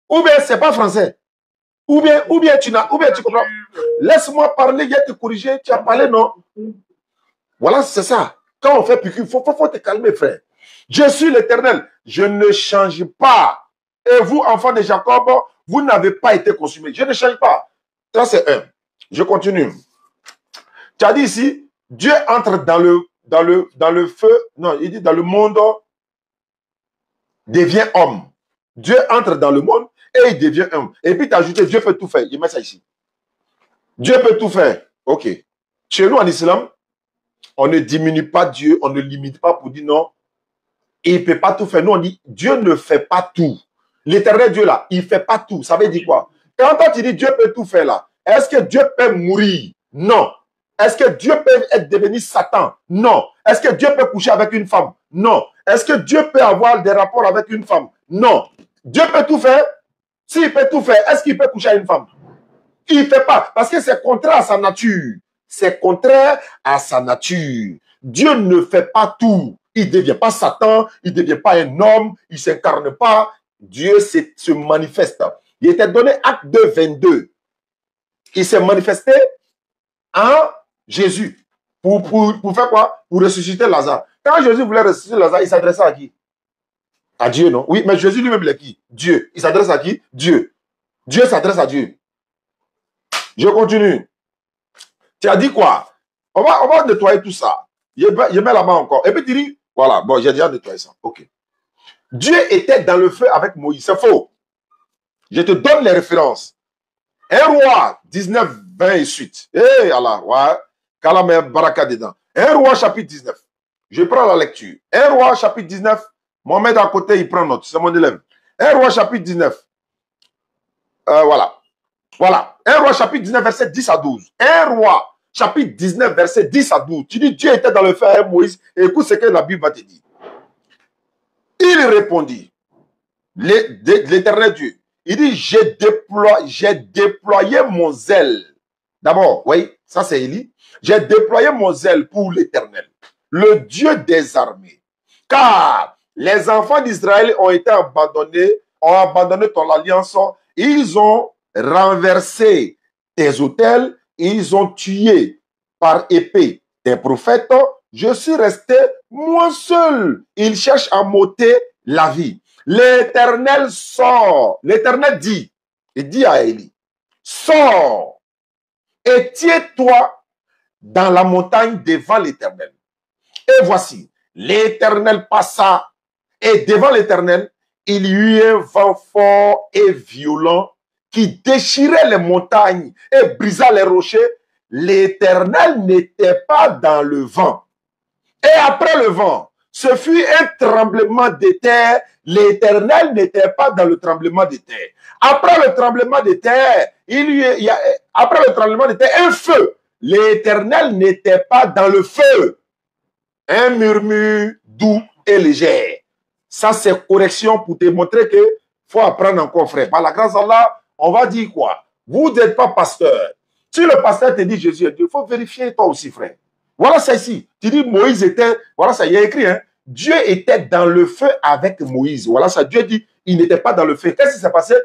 Ou bien c'est pas français. Ou bien tu comprends. Laisse-moi parler, je vais te corriger. Tu as parlé, non? Voilà, c'est ça. Quand on fait piqûre, il faut te calmer, frère. Je suis l'Éternel, je ne change pas. Et vous, enfants de Jacob, vous n'avez pas été consumés. Je ne change pas. Ça, c'est un. Je continue. Tu as dit ici, Dieu entre dans le feu. Non, il dit dans le monde, devient homme. Dieu entre dans le monde et il devient homme. Et puis tu as ajouté, Dieu peut tout faire. Il met ça ici. Dieu peut tout faire. Ok. Chez nous, en islam, on ne diminue pas Dieu, on ne limite pas pour dire non, il ne peut pas tout faire. Nous, on dit, Dieu ne fait pas tout. L'éternel Dieu là, il ne fait pas tout. Ça veut dire quoi? Quand tu dis Dieu peut tout faire là, est-ce que Dieu peut mourir? Non. Est-ce que Dieu peut être devenu Satan? Non. Est-ce que Dieu peut coucher avec une femme? Non. Est-ce que Dieu peut avoir des rapports avec une femme? Non. Dieu peut tout faire? S'il peut tout faire, est-ce qu'il peut coucher avec une femme? Il ne fait pas, parce que c'est contraire à sa nature. C'est contraire à sa nature. Dieu ne fait pas tout. Il ne devient pas Satan, il ne devient pas un homme, il ne s'incarne pas. Dieu se manifeste. Il était donné acte 2, 22. Il s'est manifesté en Jésus. Pour faire quoi? Pour ressusciter Lazare. Quand Jésus voulait ressusciter Lazare, il s'adressait à qui? À Dieu, non? Oui, mais Jésus lui-même, il est qui? Dieu. Il s'adresse à qui? Dieu. Dieu s'adresse à Dieu. Je continue. Tu as dit quoi? On va nettoyer tout ça. Je mets la main encore. Et puis tu dis, voilà, bon, j'ai déjà nettoyé ça. Ok. Dieu était dans le feu avec Moïse. C'est faux. Je te donne les références. 1 roi 19, 20 et suite. Eh, Allah, ouais. Kalamé Baraka dedans. 1 roi chapitre 19. Je prends la lecture. 1 roi chapitre 19. Mohamed à côté, il prend note. C'est mon élève. 1 roi chapitre 19. Voilà. Voilà. 1 roi chapitre 19, verset 10 à 12. 1 roi chapitre 19, verset 10 à 12. Tu dis, Dieu était dans le feu avec Moïse. Et écoute ce que la Bible va te dire. Il répondit, l'Éternel Dieu, il dit, j'ai déployé mon zèle. D'abord, oui, ça c'est Élie. J'ai déployé mon zèle pour l'Éternel, le Dieu des armées. Car les enfants d'Israël ont abandonné ton alliance. Ils ont renversé tes autels. Ils ont tué par épée tes prophètes. Je suis resté moi seul. Ils cherchent à m'ôter la vie. L'Éternel sort. L'Éternel dit, il dit à Élie, sors et tiens-toi dans la montagne devant l'Éternel. Et voici, l'Éternel passa et devant l'Éternel, il y eut un vent fort et violent qui déchirait les montagnes et brisa les rochers. L'Éternel n'était pas dans le vent. Et après le vent, ce fut un tremblement de terre. L'Éternel n'était pas dans le tremblement de terre. Après le tremblement de terre, après le tremblement de terre, un feu. L'Éternel n'était pas dans le feu. Un murmure doux et léger. Ça, c'est correction pour te montrer que faut apprendre encore, frère. Par la grâce d'Allah, on va dire quoi? Vous n'êtes pas pasteur. Si le pasteur te dit Jésus est Dieu, il faut vérifier toi aussi, frère. Voilà ça ici. Tu dis Moïse était, voilà ça, il y a écrit, hein. Dieu était dans le feu avec Moïse. Voilà ça, Dieu dit, il n'était pas dans le feu. Qu'est-ce qui s'est passé?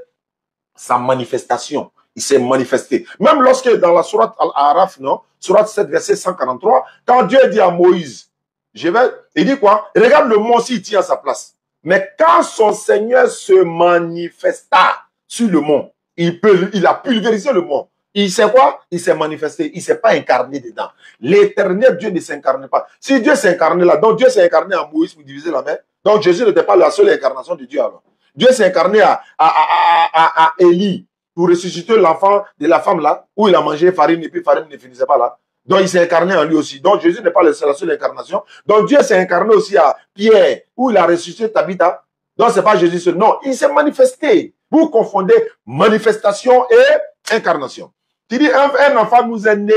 Sa manifestation. Il s'est manifesté. Même lorsque dans la sourate Al-Araf, non? Sourate 7, verset 143, quand Dieu dit à Moïse, il dit quoi? Regarde le mont s'il tient à sa place. Mais quand son Seigneur se manifesta sur le mont, il a pulvérisé le mont. Il sait quoi? Il s'est manifesté. Il ne s'est pas incarné dedans. L'éternel Dieu ne s'incarne pas. Si Dieu s'incarnait là, donc Dieu s'est incarné à Moïse pour diviser la mer. Donc Jésus n'était pas la seule incarnation de Dieu alors. Dieu s'est incarné à Élie pour ressusciter l'enfant de la femme là, où il a mangé farine et puis farine ne finissait pas là. Donc il s'est incarné en lui aussi. Donc Jésus n'est pas la seule incarnation. Donc Dieu s'est incarné aussi à Pierre, où il a ressuscité Tabitha. Donc ce n'est pas Jésus seul. Non, il s'est manifesté. Vous confondez manifestation et incarnation. Tu dis, un enfant nous est né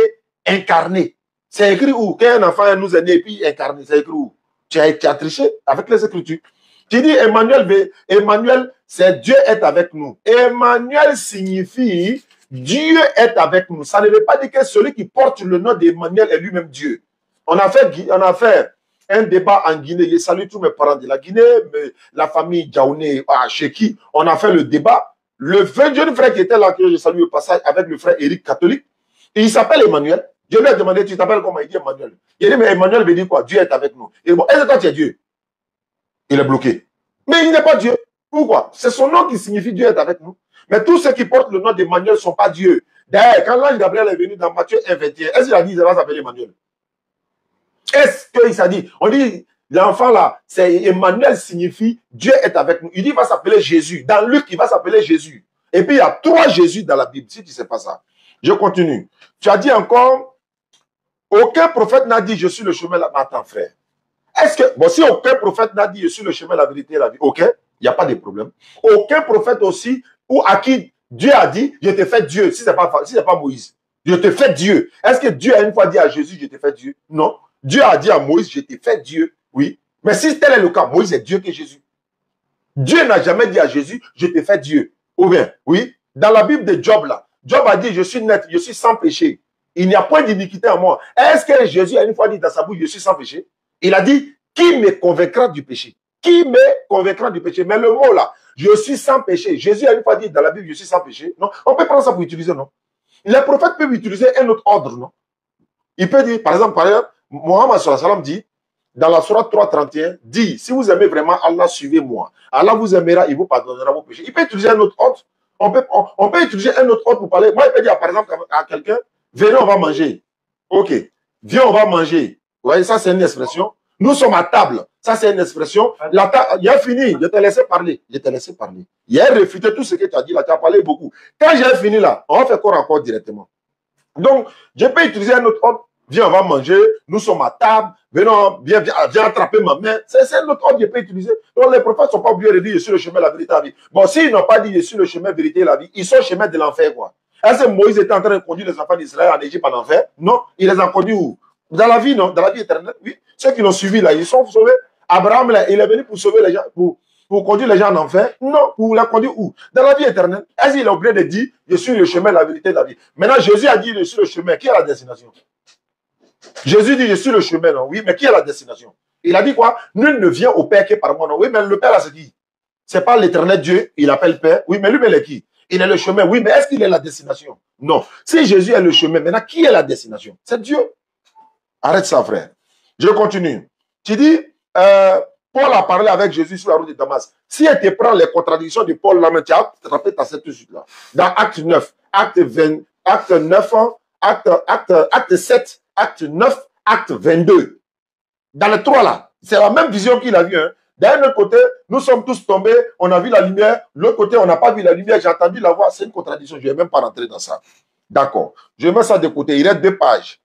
incarné. C'est écrit où? Qu'un enfant nous est né et puis incarné. C'est écrit où? Tu as triché avec les Écritures. Tu dis, Emmanuel, c'est Dieu est avec nous. Emmanuel signifie Dieu est avec nous. Ça ne veut pas dire que celui qui porte le nom d'Emmanuel est lui-même Dieu. On a fait un débat en Guinée. Je salue tous mes parents de la Guinée, la famille Djaouné, chez qui on a fait le débat. Le jeune frère qui était là, que je salue au passage, avec le frère Eric catholique, et il s'appelle Emmanuel. Je lui ai demandé, tu t'appelles comment? Il dit Emmanuel. Il dit, mais Emmanuel veut dire quoi? Dieu est avec nous. Il dit, bon, est-ce que toi tu es Dieu? Il est bloqué. Mais il n'est pas Dieu. Pourquoi? C'est son nom qui signifie Dieu est avec nous. Mais tous ceux qui portent le nom d'Emmanuel ne sont pas Dieu. D'ailleurs, quand l'ange Gabriel est venu dans Matthieu 1, 21, est-ce qu'il a dit qu'il va s'appeler Emmanuel? Est-ce qu'il s'est dit? On dit, l'enfant là, c'est Emmanuel signifie Dieu est avec nous. Il dit, il va s'appeler Jésus. Dans Luc, il va s'appeler Jésus. Et puis, il y a 3 Jésus dans la Bible, si tu ne sais pas ça. Je continue. Tu as dit encore, aucun prophète n'a dit, je suis le chemin là. Attends, frère. Est-ce que, bon, si aucun prophète n'a dit, je suis le chemin, la vérité et la vie, ok, il n'y a pas de problème. Aucun prophète aussi, ou à qui Dieu a dit, je t'ai fait Dieu, si ce n'est pas Moïse. Je te fais Dieu. Est-ce que Dieu a une fois dit à Jésus, je te fais Dieu? Non. Dieu a dit à Moïse, je te fais Dieu. Oui. Mais si tel est le cas, Moïse est Dieu que Jésus. Dieu n'a jamais dit à Jésus, je te fais Dieu. Ou bien, oui, dans la Bible de Job, là, Job a dit, je suis net, je suis sans péché. Il n'y a point d'iniquité en moi. Est-ce que Jésus a une fois dit dans sa bouche, je suis sans péché? Il a dit, qui me convaincra du péché? Qui me convaincra du péché? Mais le mot là, je suis sans péché. Jésus a une fois dit dans la Bible, je suis sans péché. Non, on peut prendre ça pour utiliser, non? Les prophètes peuvent utiliser un autre ordre, non? Il peut dire, par exemple, Mohammed sallallahu alayhi wa sallam dit, dans la Sourate 3:31, dit, si vous aimez vraiment Allah, suivez-moi. Allah vous aimera, il vous pardonnera vos péchés. Il peut utiliser un autre ordre. On peut utiliser un autre ordre pour parler. Moi, il peut dire, par exemple, à quelqu'un, venez, on va manger. Ok. Viens, on va manger. Vous voyez, ça, c'est une expression. Nous sommes à table. Ça, c'est une expression. Il a fini. Je t'ai laissé parler. Je t'ai laissé parler. Il a réfuté tout ce que tu as dit là. Tu as parlé beaucoup. Quand j'ai fini là, on va faire corps à corps directement. Donc, je peux utiliser un autre ordre. Viens, on va manger. Nous sommes à table. Venons, viens attraper ma main. C'est un autre ordre que je peux utiliser. Donc, les prophètes ne sont pas obligés de dire je suis le chemin, la vérité, la vie. Bon, s'ils n'ont pas dit je suis le chemin, la vérité et la vie, ils sont le chemin de l'enfer, quoi. Est-ce que Moïse était en train de conduire les enfants d'Israël en Égypte en enfer? Non. Il les a conduits où? Dans la vie, non? Dans la vie éternelle, oui. Ceux qui l'ont suivi, là, ils sont sauvés. Abraham, là, il est venu pour sauver les gens, pour conduire les gens en enfer? Non. Pour les conduire où? Dans la vie éternelle. Est-ce qu'il est obligé de dire je suis le chemin, la vérité et la vie? Maintenant, Jésus a dit je suis le chemin. Qui est la destination? Jésus dit je suis le chemin, non? Oui, mais qui est la destination? Il a dit quoi? Nul ne vient au Père que par moi, non? Oui, mais le Père, là, c'est qui? C'est pas l'éternel Dieu, il appelle Père. Oui, mais lui, il est qui? Il est le chemin. Oui, mais est-ce qu'il est la destination? Non. Si Jésus est le chemin, maintenant, qui est la destination? C'est Dieu. Arrête ça, frère. Je continue. Tu dis, Paul a parlé avec Jésus sur la route de Damas. Si elle te prend les contradictions de Paul, là, tu as attrapé ta tout de suite là. Dans Acte 9, Acte 20, Acte 9, Acte 7, Acte 9, Acte 22. Dans les trois là, c'est la même vision qu'il a vue. Hein. D'un autre côté, nous sommes tous tombés, on a vu la lumière. L'autre côté, on n'a pas vu la lumière, j'ai entendu la voix. C'est une contradiction, je ne vais même pas rentrer dans ça. D'accord. Je mets ça de côté, il reste 2 pages.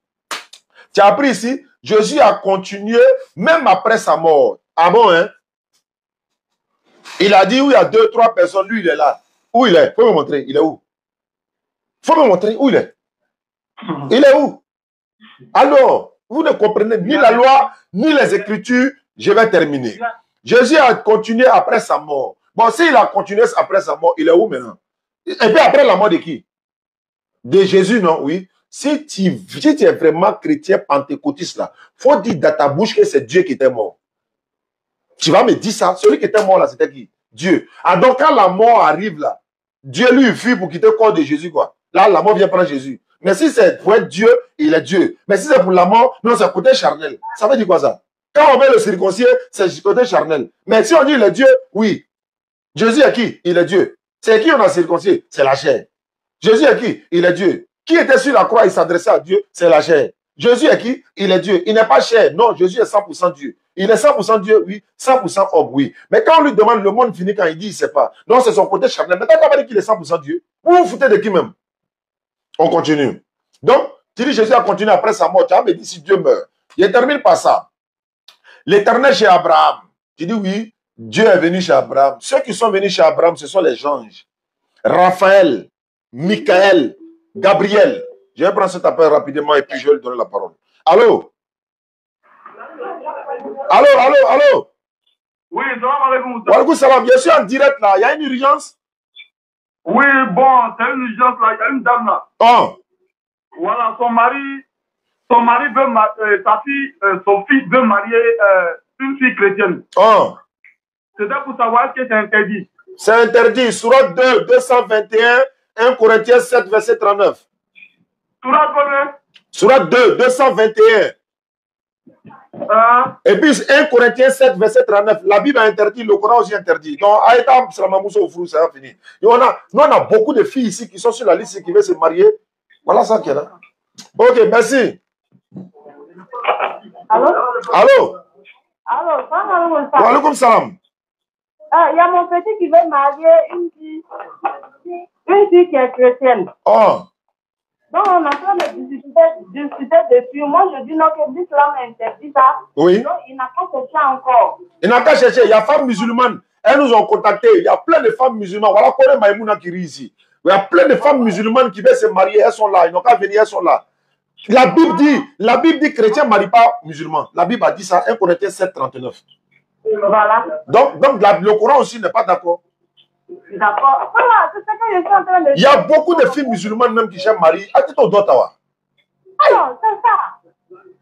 Tu as appris ici, Jésus a continué même après sa mort. Ah bon, hein? Il a dit où il y a 2, 3 personnes, lui il est là. Où il est? Faut me montrer, il est où? Faut me montrer où il est. Il est où? Alors, vous ne comprenez ni la loi, ni les Écritures. Je vais terminer. Jésus a continué après sa mort. Bon, s'il a continué après sa mort, il est où maintenant? Et puis après la mort de qui? De Jésus, non? Oui. Si tu es vraiment chrétien pentecôtiste, là, faut dire dans ta bouche que c'est Dieu qui était mort. Tu vas me dire ça. Celui qui était mort, là, c'était qui? Dieu. Ah, donc quand la mort arrive, là, Dieu lui fuit pour quitter le corps de Jésus, quoi. Là, la mort vient prendre Jésus. Mais si c'est pour être Dieu, il est Dieu. Mais si c'est pour la mort, non, c'est côté charnel. Ça veut dire quoi, ça? Quand on veut le circoncier, c'est côté charnel. Mais si on dit il est Dieu, oui. Jésus est qui? Il est Dieu. C'est qui on a circoncié? C'est la chair. Jésus est qui? Il est Dieu. Qui était sur la croix, il s'adressait à Dieu? C'est la chair. Jésus est qui? Il est Dieu. Il n'est pas chair. Non, Jésus est 100% Dieu. Il est 100% Dieu, oui. 100% homme, oui. Mais quand on lui demande le monde fini, quand il dit, il ne sait pas. Non, c'est son côté charnel. Mais quand on va dire qu'il est 100% Dieu, vous vous foutez de qui même? On continue. Donc, tu dis Jésus a continué après sa mort. Tu as me dit si Dieu meurt. Je termine par ça. L'Éternel chez Abraham. Tu dis oui, Dieu est venu chez Abraham. Ceux qui sont venus chez Abraham, ce sont les anges. Raphaël, Michael, Gabriel. Je vais prendre cet appel rapidement et puis je vais lui donner la parole. Allô? Allô? Oui, salam alaikum. Wa alaikum salam. Je suis en direct là. Il y a une urgence? Oui, bon, c'est une urgence là. Il y a une dame là. Oh. Voilà, son mari veut son fils veut marier une fille chrétienne. Oh. C'était pour savoir ce que c'est interdit. C'est interdit. Sourate 2, 221, 1 Corinthiens 7, verset 39. Sourate 2, 221. Et puis 1 Corinthiens 7, verset 39. La Bible a interdit, le Coran aussi interdit. Donc, Aïta, ça va finir. Nous, on a beaucoup de filles ici qui sont sur la liste qui veulent se marier. Voilà ça qui est là. Ok, merci. Allô? Allô, Wa alaikum salam. il y a mon petit qui veut marier une fille qui est chrétienne. Oh. Donc, on est en train de discuter dessus. Moi, je dis non, que l'islam interdit ça. Oui. Donc, il n'a pas cherché encore. Il n'a qu'à chercher. Il y a femmes musulmanes. Elles nous ont contactés. Il y a plein de femmes musulmanes. Voilà, Kone Maïmouna qui rit ici. Il y a plein de femmes musulmanes qui veulent se marier, elles sont là, ils n'ont qu'à venir, elles sont là. La Bible dit chrétien ne marie pas musulman. La Bible a dit ça, 1 Corinthiens 7, 39. Voilà. Donc le Coran aussi n'est pas d'accord. D'accord. Voilà, c'est ce que je suis en train de dire. Il y a beaucoup de filles musulmanes même qui cherchent mari. Alors, c'est ça.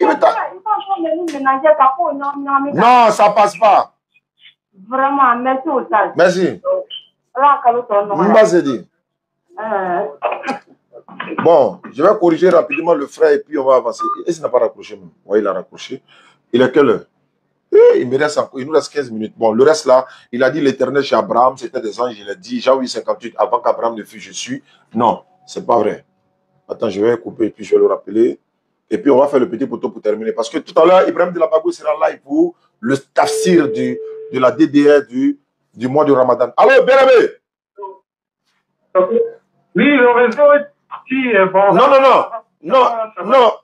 Il veut ta- Ils sont en train de nous ménager par rapport au nom. Non, ça passe pas. Vraiment, merci au sage. Merci. Là, quand on tourne, Mba s'est dit. Bon, je vais corriger rapidement le frère et puis on va avancer. Et s'il n'a pas raccroché même. Oui, il a raccroché. Il est quelle heure? Il nous reste 15 minutes. Bon, le reste là, il a dit l'éternel chez Abraham, c'était des anges. Il a dit, Jaoui 58, avant qu'Abraham ne fût, je suis. Non, c'est pas vrai. Attends, je vais couper et puis je vais le rappeler. Et puis on va faire le petit poteau pour terminer. Parce que tout à l'heure, Ibrahim de la Bagou sera live pour le tafsir de la DDR du mois du Ramadan. Allô, Béramé? Oui, le réseau est parti.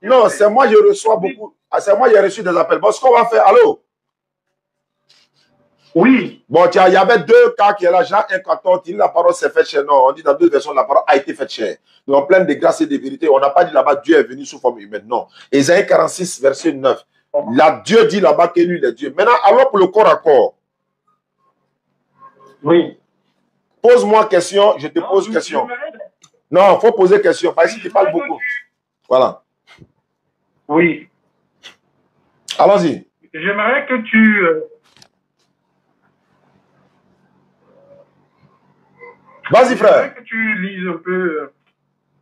Non, c'est moi, je reçois beaucoup. Ah, c'est moi, j'ai reçu des appels. Bon, ce qu'on va faire, allô? Oui. Bon, tiens, il y avait 2 cas qui est là. Jean 1,14, il dit la parole s'est faite chez nous. On dit dans 2 versions, la parole a été faite chez. Donc, plein de grâce et de vérité. On n'a pas dit là-bas, Dieu est venu sous forme humaine. Non. Ésaïe 46, verset 9. Là, Dieu dit là-bas que lui, il est Dieu. Maintenant, alors pour le corps à corps. Oui. Pose-moi question, je te pose question. Non, il faut poser question. Parce que tu parles beaucoup. Voilà. Oui. Allons-y. J'aimerais que tu... Vas-y, frère. J'aimerais que tu lises un peu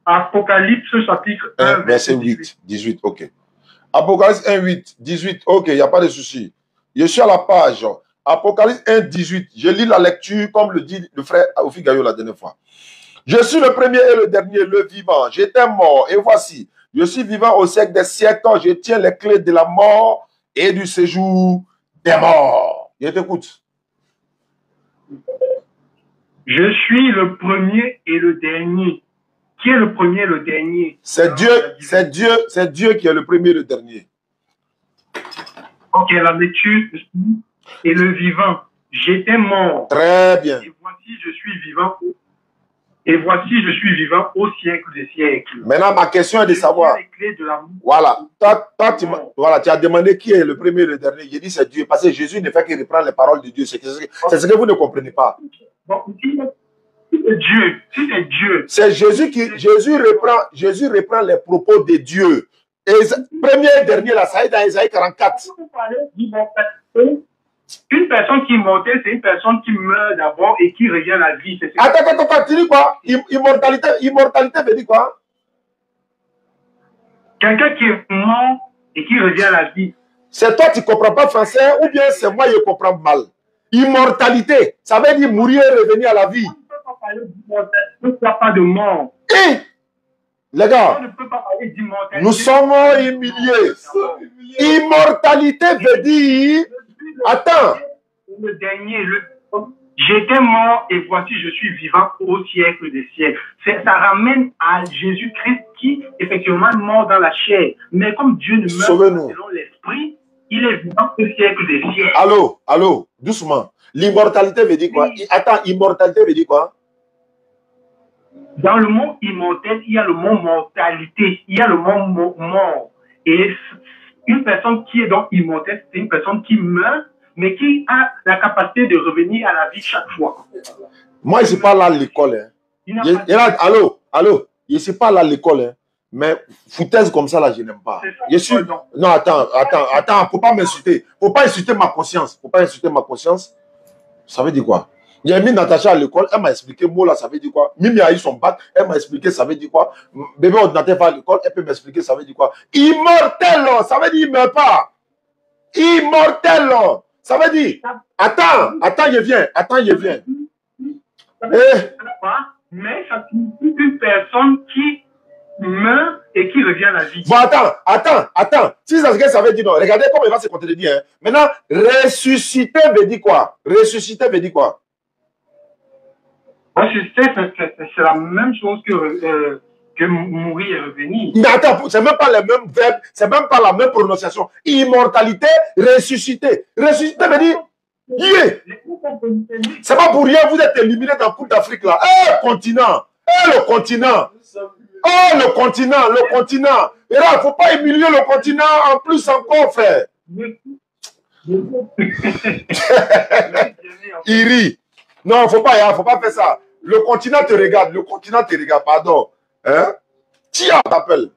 Apocalypse chapitre 1, verset 8, 18, ok. Apocalypse 1, 8, 18, ok, il n'y a pas de souci. Je suis à la page Apocalypse 1, 18. Je lis la lecture comme le dit le frère Ofi Gayo la dernière fois. Je suis le premier et le dernier, le vivant. J'étais mort et voici, je suis vivant au siècle des siècles. Je tiens les clés de la mort et du séjour des morts. Je t'écoute. Je suis le premier et le dernier. Qui est le premier et le dernier? C'est Dieu qui est le premier et le dernier. Ok, la lecture et le vivant. J'étais mort. Très bien. Et voici, je suis vivant. Et voici, je suis vivant au siècle des siècles. Maintenant, ma question est de savoir. Les clés de l'amour. Voilà. Toi, tu as demandé qui est le premier et le dernier. J'ai dit c'est Dieu. Parce que Jésus ne fait que reprendre les paroles de Dieu. C'est ce que vous ne comprenez pas. Bon, si c'est Dieu, si c'est Dieu. C'est Jésus qui. Jésus reprend les propos de Dieu. Et premier et dernier, là, ça est dans Isaïe 44. Une personne qui est mortelle, c'est une personne qui meurt d'abord et qui revient à la vie. Attends, tu dis quoi? Immortalité veut dire quoi? Quelqu'un qui est mort et qui revient à la vie. C'est toi qui ne comprends pas français ou bien c'est moi qui comprends mal? Immortalité, ça veut dire mourir et revenir à la vie. On ne peut pas parler d'immortalité, on ne parle pas de mort. Les gars, On ne peut pas parler d'immortalité. nous sommes humiliés. Immortalité veut dire... Attends. Le dernier, j'étais mort et voici je suis vivant au siècle des siècles. Ça ramène à Jésus-Christ qui effectivement est mort dans la chair. Mais comme Dieu ne meurt pas selon l'esprit, il est vivant au siècle des siècles. Allô, doucement. L'immortalité veut dire quoi? Attends, immortalité veut dire quoi? Dans le mot immortel, il y a le mot mortalité, il y a le mot mort. Et une personne qui est donc immortelle, c'est une personne qui meurt, mais qui a la capacité de revenir à la vie chaque fois. Moi, je ne suis pas là à l'école. Hein. Allô, je ne suis pas là à l'école. Hein. Mais foutaise comme ça, là, je n'aime pas. Je suis... Non, attends, il ne faut pas m'insulter. Il ne faut pas insulter ma conscience. Ça veut dire quoi? J'ai mis Natacha à l'école, elle m'a expliqué, mot là, ça veut dire quoi? Mimi a eu son bac, elle m'a expliqué, ça veut dire quoi? Bébé ordinateur va à l'école, elle peut m'expliquer, ça veut dire quoi? Immortel, ça veut dire il ne meurt pas. Immortel, ça veut dire... Attends, je viens. Mais ça signifie une personne qui meurt et qui revient à la vie. Bon, attends. Si ça veut dire non, regardez comment il va se contredire. Hein. Maintenant, ressusciter veut dire quoi? Ressusciter, c'est la même chose que mourir et revenir. Mais attends, c'est même pas le même verbe, c'est même pas la même prononciation. Immortalité, ressusciter. Ressusciter veut dire yeah. C'est pas pour rien, vous êtes éliminé dans le Coupe d'Afrique là. Continent. Et le continent. Oh, le continent, le continent. Et là, il ne faut pas humilier le continent en plus encore, frère. Il rit. Non, il ne faut pas faire ça. Le continent te regarde, pardon. Hein? Tia t'appelle.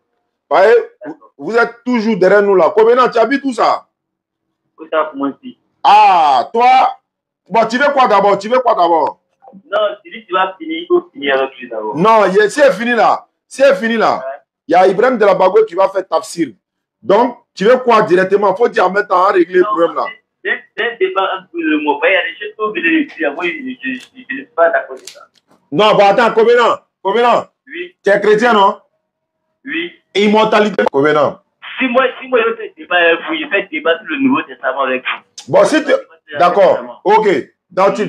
Vous êtes toujours derrière nous là. Combien tu habites tout ça? Ah, toi, bon, tu veux quoi d'abord? Non, tu vas finir, il faut finir avec lui d'abord. Non, c'est fini là. Il y a Ibrahim de la Bago qui va faire tafsir. Donc, tu veux quoi directement? Il faut dire maintenant à régler le problème là. C'est débat un peu le mot. Il y a des choses que je ne suis pas d'accord avec ça. Non, bon, attends, combien? Oui. Tu es chrétien, non? Oui. Immortalité. Combien? Si moi je fais débat avec vous, je fais débat sur le Nouveau Testament avec vous. Bon, si tu... D'accord, ok. Donc, tu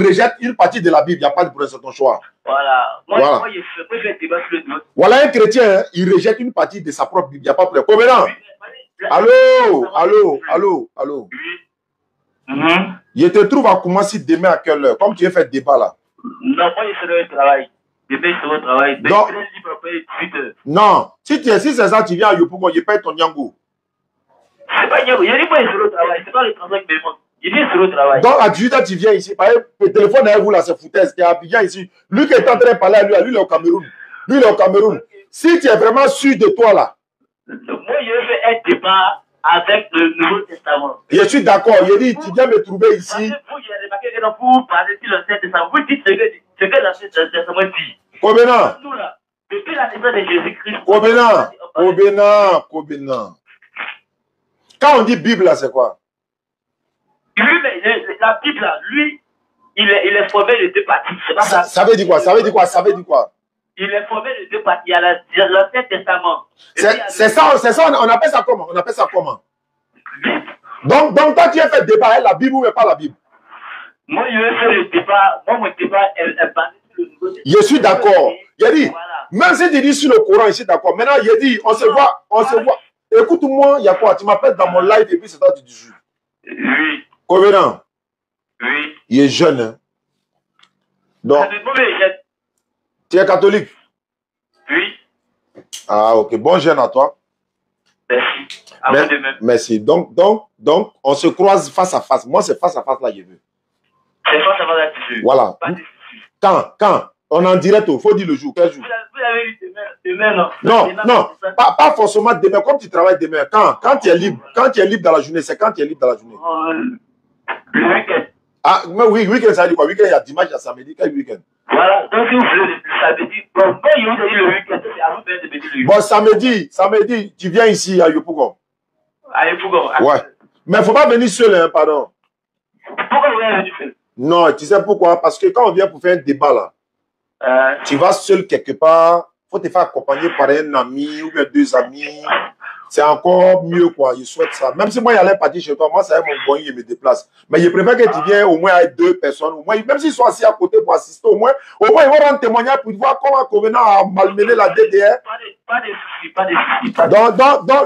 rejettes une partie de la Bible, il n'y a pas de problème, c'est ton choix. Voilà. Moi, je fais débat sur le Nouveau Testament. Voilà un chrétien, hein, il rejette une partie de sa propre Bible, il n'y a pas de problème. Combien? Allô. Oui. Je te trouve à commencer demain à quelle heure? Comme tu veux faire débat là. Non, moi, je serai au travail. Demain, je serai au travail. Donc, je serai libre après 18 heures. non, si c'est ça, tu viens à Yopougon, je paye ton Nyango. C'est pas Nyango, je dis pas je serai au travail. C'est pas le travail qui me demande. Je dis je serai au travail. Donc, à 18 h, tu viens ici. Par exemple, le téléphone avec vous là, c'est foutaise. Tu es à Abidjan ici. Lui qui est en train de parler à lui, il est au Cameroun. Okay. Si tu es vraiment sûr de toi là. Moi, je vais faire un débat avec le Nouveau Testament. Je suis d'accord. Je dis, tu viens me trouver ici. Parce que vous, j'ai remarqué que quand vous parlez sur l'Ancien Testament, vous dites ce que l'Ancien Testament dit. Combien? Nous là, depuis la naissance de Jésus-Christ. Combien? Quand on dit Bible là, c'est quoi? Lui, la Bible là, lui, il est formé de deux parties. C'est pas ça. Ça veut dire quoi? Il est formé de deux parties. Il y a l'Ancien Testament. C'est ça, on appelle ça comment? Donc, toi, tu as fait débat avec la Bible ou pas la Bible? Moi, je vais faire le débat. Moi, mon débat est basé sur le Nouveau Testament. Je suis d'accord. Il a dit, voilà. Même si tu dis sur le Coran, je suis d'accord. Maintenant, il a dit, on se voit. Écoute-moi, il y a quoi? Tu m'appelles dans mon live et puis c'est toi qui dis. Oui. Combien? Oui. Il est jeune. Hein? Donc, tu es catholique? Oui. Ah, ok. Bon jeune à toi. Merci. À vous de même. Merci. Donc, on se croise face à face. Moi, c'est face à face là, je veux. C'est face à face là, tu veux. Voilà. Quand? On en direct, il faut dire le jour. Quel jour? Vous avez dit demain, non? Non. Pas forcément demain. Comme tu travailles demain. Quand tu es libre. Quand tu es libre dans la journée, c'est quand tu es libre dans la journée. Le week-end. Ah, mais oui, week-end, ça veut dire quoi? Week-end, il y a dimanche, il y a samedi. Quel week-end? Voilà. Donc, si vous voulez le samedi, bon, moi, je vous ai dit le week-end. C'est à vous de me dire le week-end. Bon, samedi, tu viens ici à Yopougon. À Yopougon. Ouais. Mais il ne faut pas venir seul, hein, pardon. Pourquoi vous venez seul? Non, tu sais pourquoi? Parce que quand on vient pour faire un débat là, tu vas seul quelque part, il faut te faire accompagner par un ami ou bien deux amis. C'est encore mieux, quoi. Je souhaite ça. Même si moi, il allait partir chez toi, moi, ça va mon bon, je me déplace. Mais je préfère que tu viennes au moins avec deux personnes. Au moins, même s'ils sont assis à côté pour assister, au moins ils vont rendre témoignage pour voir comment Covenant a malmené la DDR. Pas de soucis.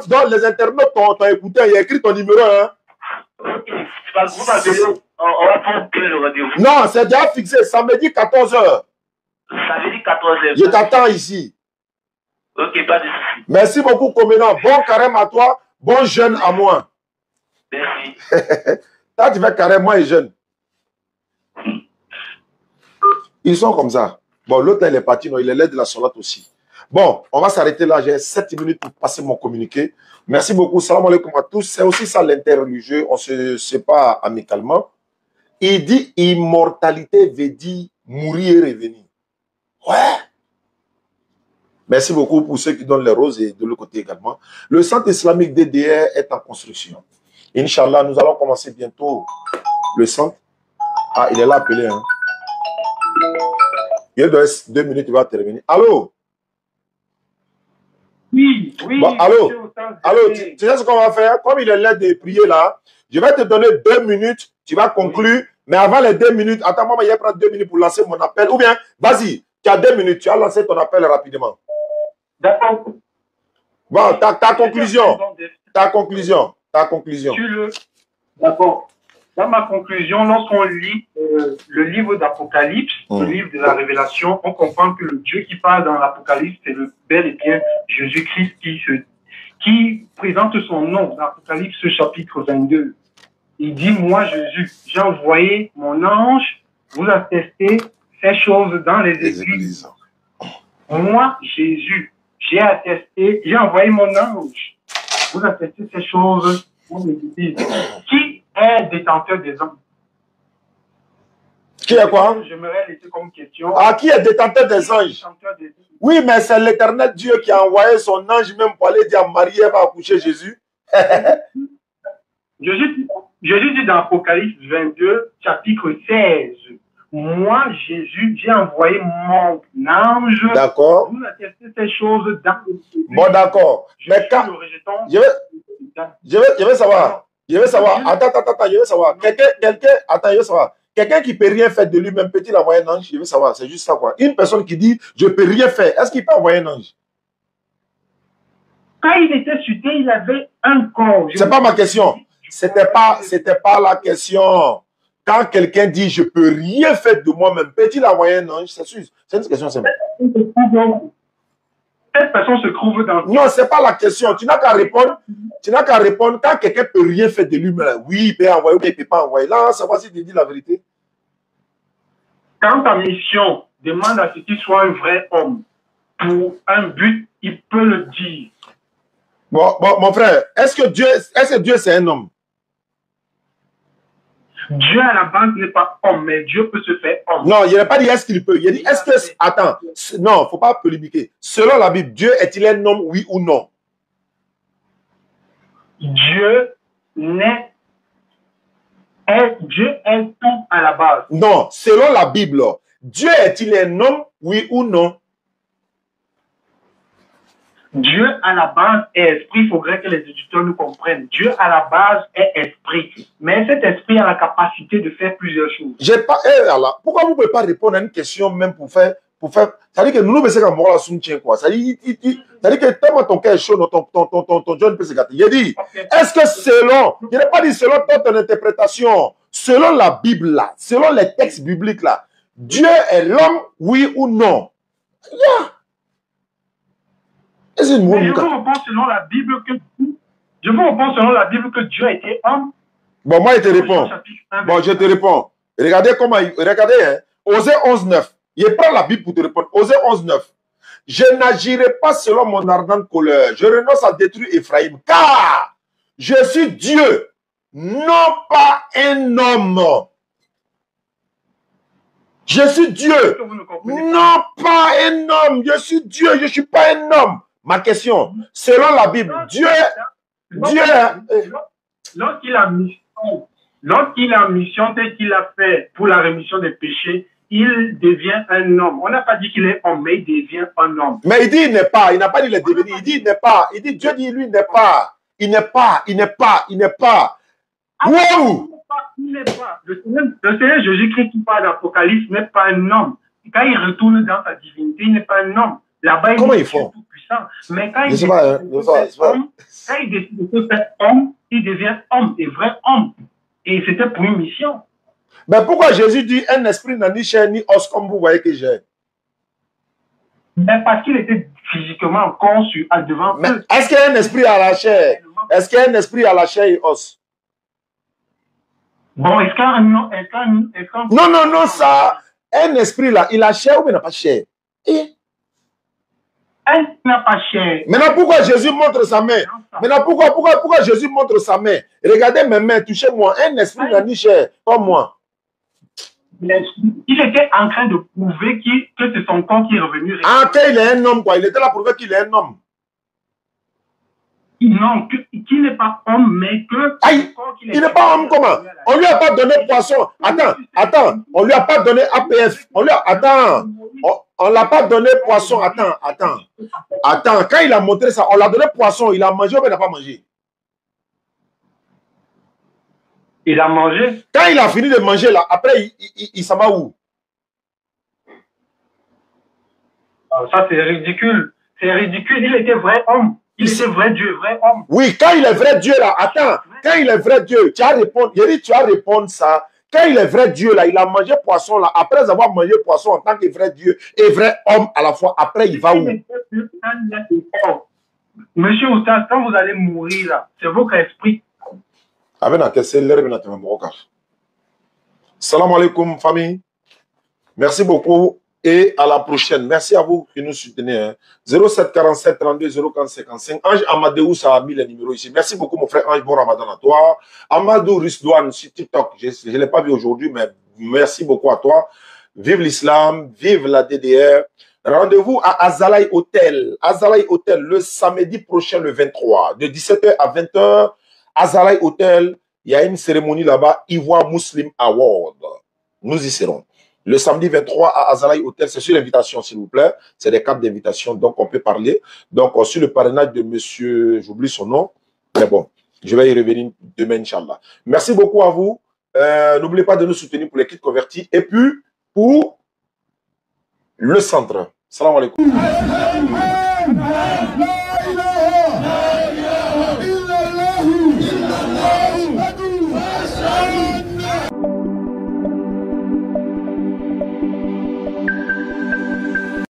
Donc, les internautes t'ont écouté, il y a écrit ton numéro, hein. Ok. On va prendre le rendez-vous. Non, c'est déjà fixé. Samedi 14 h. Samedi 14 h. Je t'attends ici. Ok, pas de soucis. Merci beaucoup, Covenant. Bon carême à toi, bon jeûne à moi. Merci. Toi, tu fais carême, moi et jeûne. Ils sont comme ça. Bon, l'autre, il est parti, non, il est l'aide de la solate aussi. Bon, on va s'arrêter là. J'ai 7 minutes pour passer mon communiqué. Merci beaucoup. Salam alaikum à tous. C'est aussi ça l'interreligieux. On se sépare amicalement. Il dit immortalité veut dire mourir et revenir. Ouais. Merci beaucoup pour ceux qui donnent les roses et de l'autre côté également. Le centre islamique DDR est en construction. Inch'Allah, nous allons commencer bientôt le centre. Ah, il est là appelé. Hein. Il reste 2 minutes, il va terminer. Allô? Oui. Bon, allô, tu sais ce qu'on va faire? Comme il est l'heure de prier là, je vais te donner 2 minutes, tu vas conclure. Mais avant les 2 minutes, attends, moi, je vais prendre 2 minutes pour lancer mon appel. Ou bien, vas-y, tu as 2 minutes, tu as lancé ton appel rapidement. D'accord. Bon, ta conclusion. Ta conclusion. D'accord. dans ma conclusion, lorsqu'on lit le livre d'Apocalypse, le livre de la Révélation, on comprend que le Dieu qui parle dans l'Apocalypse, c'est le bel et bien Jésus-Christ qui présente son nom dans l'Apocalypse chapitre 22. Il dit, moi Jésus, j'ai envoyé mon ange vous attester ces choses dans les églises. Moi Jésus, j'ai envoyé mon ange vous attester ces choses dans les églises. Qui est détenteur des hommes? Qui est quoi? J'aimerais laisser comme question. Ah, qui est détenteur des anges? Oui, mais c'est l'éternel Dieu qui a envoyé son ange même pour aller dire à Marie, elle va accoucher Jésus. Jésus dit dans Apocalypse 22, chapitre 16, moi, Jésus, j'ai envoyé mon ange. D'accord. Vous attestez ces choses dans le... Bon, d'accord. Mais quand... Je vais savoir. Attends, je veux savoir. Attends, je veux savoir. Quelqu'un qui ne peut rien faire de lui-même, peut-il envoyer un ange? Je veux savoir, c'est juste ça, quoi. Une personne qui dit, je ne peux rien faire, est-ce qu'il peut envoyer un ange? Quand il était sur terre, il avait un corps. C'est pas ma question. C'était pas la question. Quand quelqu'un dit, je ne peux rien faire de moi-même, peut-il envoyer un ange? C'est sûr. C'est une question simple. Cette personne se trouve dans... Non, ce n'est pas la question. Tu n'as qu'à répondre. Quand quelqu'un ne peut rien faire de lui-même. Oui, il peut envoyer ou il ne peut pas envoyer. Là, savoir si tu dis la vérité. Quand ta mission demande à ce qu'il soit un vrai homme, pour un but, il peut le dire. Bon, mon frère, est-ce que Dieu c'est un homme? Dieu à la base n'est pas homme, mais Dieu peut se faire homme. Non, il n'a pas dit est-ce qu'il peut. Il a dit est-ce que... Attends, non, il ne faut pas polémiquer. Selon la Bible, Dieu est-il un homme, oui ou non? Dieu est tout à la base. Non, selon la Bible, Dieu est-il un homme, oui ou non? Dieu à la base est esprit. Il faudrait que les éditeurs nous comprennent. Dieu à la base est esprit. Mais cet esprit a la capacité de faire plusieurs choses. Pourquoi vous ne pouvez pas répondre à une question même pour faire... Ça veut dire que nous, c'est comme moi, quoi. Ça veut dire que tellement ton cœur est chaud, ton John peut se gâter. Il dit, est-ce que selon... Il n'a pas dit selon ton interprétation, selon la Bible là, selon les textes bibliques là, Dieu est l'homme, oui ou non? Yeah. Mais je vous réponds selon la Bible que Dieu a été homme. Bon, moi, je te réponds. Bon, je te réponds. Regardez comment... Regardez, hein. Osée 11.9. Il prend la Bible pour te répondre. Osée 11.9. Je n'agirai pas selon mon ardente colère. Je renonce à détruire Ephraïm. Car je suis Dieu, non pas un homme. Je suis Dieu, non pas un homme. Je suis Dieu, je ne suis pas un homme. Ma question, selon la Bible, lorsqu'il a mission telle qu'il a fait pour la rémission des péchés, il devient un homme. On n'a pas dit qu'il est homme, mais il devient un homme. Mais il dit il n'est pas, il n'a pas dit le devenir, il dit il n'est pas. Il dit Dieu dit lui il n'est pas. Il n'est pas. Wow! Il n'est pas. Le Seigneur Jésus-Christ qui parle d'Apocalypse n'est pas un homme. Quand il retourne dans sa divinité, il n'est pas un homme. Là-bas, il est tout puissant. Mais quand il décide de se faire homme, il devient homme, et vrai homme. Et c'était pour une mission. Mais pourquoi Jésus dit un esprit n'a ni chair ni os comme vous voyez que j'ai? Mais parce qu'il était physiquement conçu devant eux. Est-ce qu'il y a un esprit à la chair? Est-ce qu'il y a un esprit à la chair et os? Bon, est-ce qu'un... Non, ça. Un esprit là, il a chair ou il n'a pas chair? Il n'a pas chair. Maintenant, pourquoi Jésus montre sa main? Maintenant, pourquoi Jésus montre sa main? Regardez mes mains, touchez-moi. Un esprit n'a ni chair, comme moi. Il était en train de prouver que c'est son corps qui est revenu. Qu'il est un homme, quoi. Il était là pour prouver qu'il est un homme. Non, qu'il n'est pas homme, mais que... il n'est pas homme comment? On lui a pas donné poisson. Attends. On lui a pas donné APF. On l'a pas donné poisson. Attends. Quand il a montré ça, on l'a donné poisson. Il a mangé ou il n'a pas mangé? Il a mangé. Quand il a fini de manger, là, après, il s'en va où? Ça, c'est ridicule. C'est ridicule. Il était vrai homme. Il était vrai Dieu, vrai homme. Oui, quand il est vrai Dieu là, attends, quand il est vrai Dieu, tu as répondu, j'ai dit tu as répondu ça. Quand il est vrai Dieu là, il a mangé poisson là, après avoir mangé poisson en tant que vrai Dieu et vrai homme à la fois, après il va où? Monsieur Oustas, quand vous allez mourir là, c'est votre esprit. Salam alaikum famille. Merci beaucoup et à la prochaine. Merci à vous qui nous soutenez. Hein. 07 47 32 04 55. Ange Amadou, ça a mis les numéros ici. Merci beaucoup mon frère Ange, bon Ramadan à toi. Amadou Risdouane sur TikTok, je ne l'ai pas vu aujourd'hui, mais merci beaucoup à toi. Vive l'islam, vive la DDR. Rendez-vous à Azalai Hotel. Azalai Hotel le samedi prochain, le 23, de 17h à 20h. Azalai Hotel, il y a une cérémonie là-bas, Ivoire Muslim Award. Nous y serons. Le samedi 23 à Azalai Hotel, c'est sur l'invitation, s'il vous plaît. C'est des cartes d'invitation, donc on peut parler. Donc, sur le parrainage de monsieur, j'oublie son nom, mais bon, je vais y revenir demain, Inch'Allah. Merci beaucoup à vous. N'oubliez pas de nous soutenir pour les kits convertis. Et puis, pour le centre. Salam alaikum.